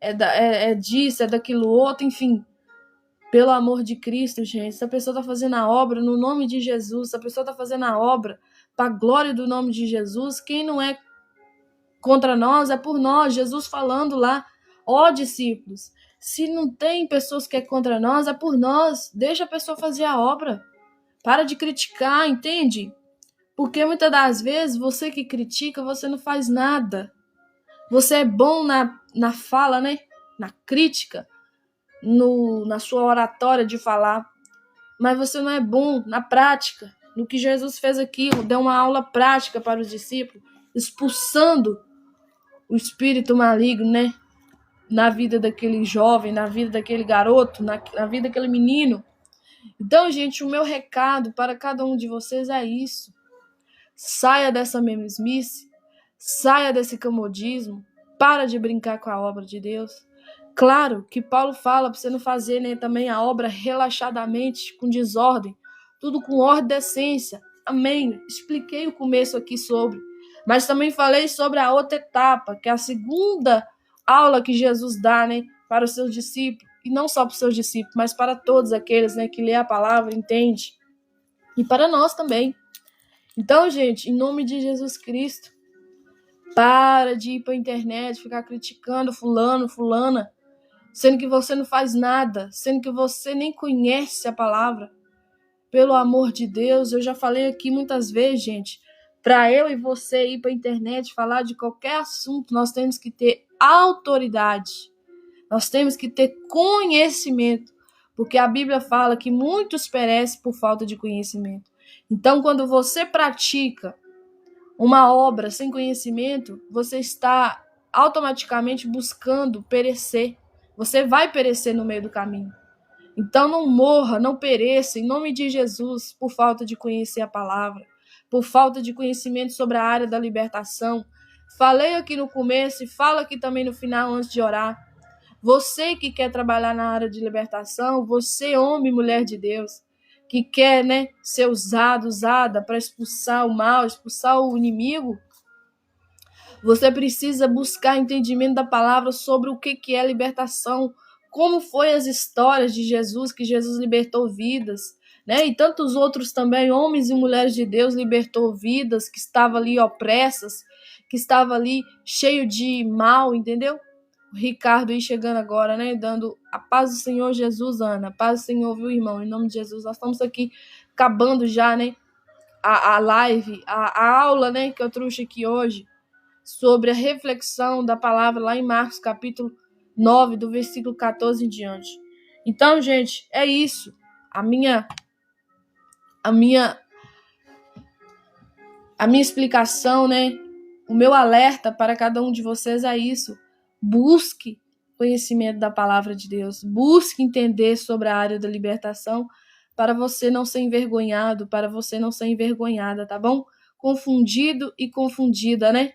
é disso, é daquilo outro, enfim. Pelo amor de Cristo, gente, se a pessoa está fazendo a obra no nome de Jesus, se a pessoa está fazendo a obra para a glória do nome de Jesus, quem não é contra nós é por nós. Jesus falando lá, ó discípulos, se não tem pessoas que é contra nós, é por nós. Deixa a pessoa fazer a obra. Para de criticar, entende? Porque muitas das vezes você que critica, você não faz nada. Você é bom na fala, né? Na crítica, na sua oratória de falar, mas você não é bom na prática, no que Jesus fez aqui, deu uma aula prática para os discípulos, expulsando o espírito maligno, né? Na vida daquele jovem, na vida daquele garoto, na vida daquele menino. Então, gente, o meu recado para cada um de vocês é isso. Saia dessa mesmice, saia desse comodismo, para de brincar com a obra de Deus. Claro que Paulo fala para você não fazer, né, também a obra relaxadamente, com desordem, tudo com ordem e decência. Amém. Expliquei o começo aqui sobre, mas também falei sobre a outra etapa, que é a segunda aula que Jesus dá, né, para os seus discípulos, e não só para os seus discípulos, mas para todos aqueles, né, que lê a palavra, entende, e para nós também. Então, gente, em nome de Jesus Cristo, para de ir para a internet, ficar criticando fulano, fulana, sendo que você não faz nada, sendo que você nem conhece a palavra. Pelo amor de Deus, eu já falei aqui muitas vezes, gente, para eu e você ir para a internet falar de qualquer assunto, nós temos que ter autoridade, nós temos que ter conhecimento, porque a Bíblia fala que muitos perecem por falta de conhecimento. Então, quando você pratica uma obra sem conhecimento, você está automaticamente buscando perecer. Você vai perecer no meio do caminho. Então não morra, não pereça, em nome de Jesus, por falta de conhecer a palavra, por falta de conhecimento sobre a área da libertação. Falei aqui no começo e falo aqui também no final antes de orar. Você que quer trabalhar na área de libertação, você, homem e mulher de Deus, que quer, né, ser usada para expulsar o mal, expulsar o inimigo, você precisa buscar entendimento da palavra sobre o que é libertação, como foi as histórias de Jesus, que Jesus libertou vidas, né? E tantos outros também, homens e mulheres de Deus, libertou vidas que estavam ali opressas, que estavam ali cheio de mal, entendeu? O Ricardo aí chegando agora, né? Dando a paz do Senhor Jesus, Ana. A paz do Senhor, viu, irmão? Em nome de Jesus, nós estamos aqui acabando já, né? A live, a aula, né? Que eu trouxe aqui hoje sobre a reflexão da palavra lá em Marcos, capítulo 9, do versículo 14 em diante. Então, gente, é isso. A minha explicação, né? O meu alerta para cada um de vocês é isso. Busque conhecimento da palavra de Deus. Busque entender sobre a área da libertação para você não ser envergonhado, para você não ser envergonhada, tá bom? Confundido e confundida, né?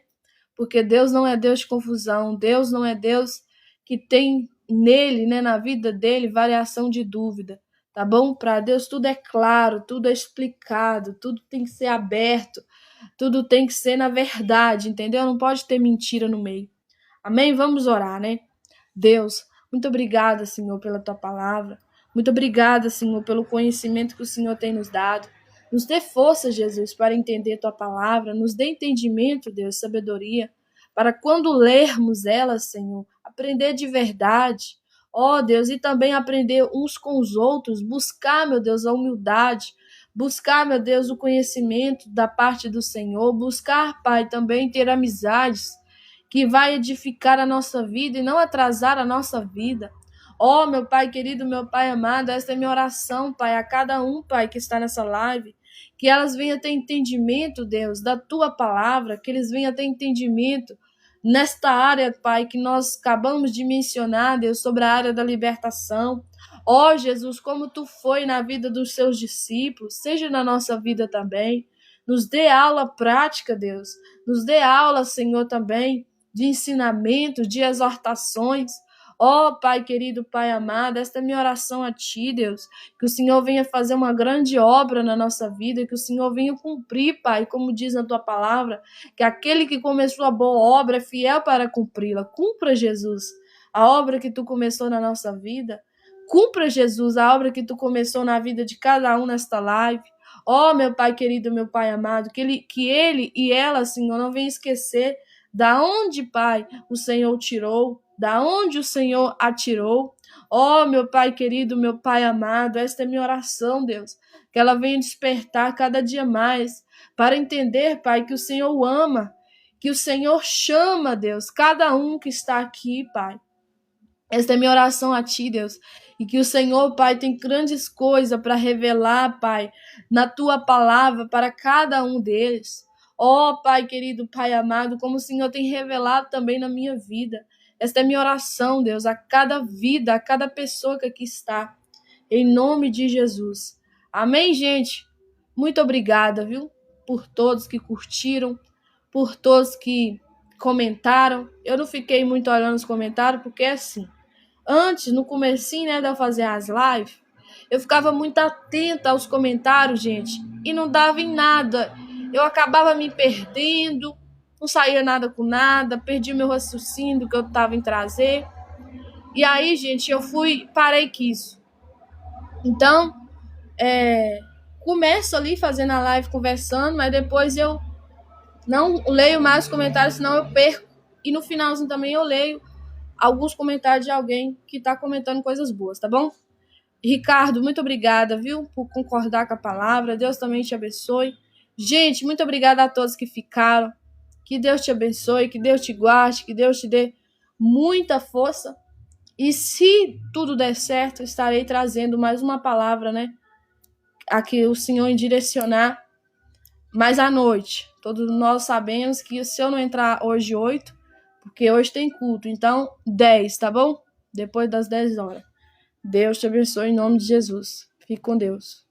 Porque Deus não é Deus de confusão, Deus não é Deus que tem nele, né, na vida dele, variação de dúvida, tá bom? Para Deus tudo é claro, tudo é explicado, tudo tem que ser aberto, tudo tem que ser na verdade, entendeu? Não pode ter mentira no meio. Amém? Vamos orar, né? Deus, muito obrigada, Senhor, pela tua palavra. Muito obrigada, Senhor, pelo conhecimento que o Senhor tem nos dado. Nos dê força, Jesus, para entender tua palavra. Nos dê entendimento, Deus, sabedoria, para quando lermos ela, Senhor, aprender de verdade. Ó, Deus, e também aprender uns com os outros, buscar, meu Deus, a humildade, buscar, meu Deus, o conhecimento da parte do Senhor, buscar, Pai, também ter amizades que vai edificar a nossa vida e não atrasar a nossa vida. Ó, meu Pai querido, meu Pai amado, esta é minha oração, Pai, a cada um, Pai, que está nessa live, que elas venham ter entendimento, Deus, da Tua palavra, que eles venham ter entendimento nesta área, Pai, que nós acabamos de mencionar, Deus, sobre a área da libertação. Ó, Jesus, como Tu foi na vida dos Seus discípulos, seja na nossa vida também. Nos dê aula prática, Deus. Nos dê aula, Senhor, também de ensinamentos, de exortações. Ó, Pai querido, Pai amado, esta é minha oração a Ti, Deus, que o Senhor venha fazer uma grande obra na nossa vida, que o Senhor venha cumprir, Pai, como diz na Tua palavra, que aquele que começou a boa obra é fiel para cumpri-la. Cumpra, Jesus, a obra que Tu começou na nossa vida. Cumpra, Jesus, a obra que Tu começou na vida de cada um nesta live. Ó, meu Pai querido, meu Pai amado, que ele e ela, Senhor, não venham esquecer da onde, Pai, o Senhor tirou, da onde o Senhor atirou. Ó, meu Pai querido, meu Pai amado, esta é minha oração, Deus, que ela venha despertar cada dia mais para entender, Pai, que o Senhor ama, que o Senhor chama, Deus, cada um que está aqui, Pai. Esta é minha oração a Ti, Deus, e que o Senhor, Pai, tem grandes coisas para revelar, Pai, na Tua palavra para cada um deles. Ó, Pai querido, Pai amado, como o Senhor tem revelado também na minha vida. Esta é minha oração, Deus, a cada vida, a cada pessoa que aqui está. Em nome de Jesus. Amém, gente? Muito obrigada, viu? Por todos que curtiram, por todos que comentaram. Eu não fiquei muito olhando os comentários, porque é assim. Antes, no comecinho, né, de eu fazer as lives, eu ficava muito atenta aos comentários, gente, e não dava em nada. Eu acabava me perdendo, não saía nada com nada, perdi meu raciocínio do que eu estava em trazer. E aí, gente, parei com isso. Então, começo ali fazendo a live, conversando, mas depois eu não leio mais os comentários, senão eu perco. E no finalzinho também eu leio alguns comentários de alguém que está comentando coisas boas, tá bom? Ricardo, muito obrigada, viu, por concordar com a palavra. Deus também te abençoe. Gente, muito obrigada a todos que ficaram. Que Deus te abençoe, que Deus te guarde, que Deus te dê muita força. E se tudo der certo, estarei trazendo mais uma palavra, né? A que o Senhor direcionar mais à noite. Todos nós sabemos que se eu não entrar hoje 8, porque hoje tem culto, então 10, tá bom? Depois das 10 horas. Deus te abençoe em nome de Jesus. Fique com Deus.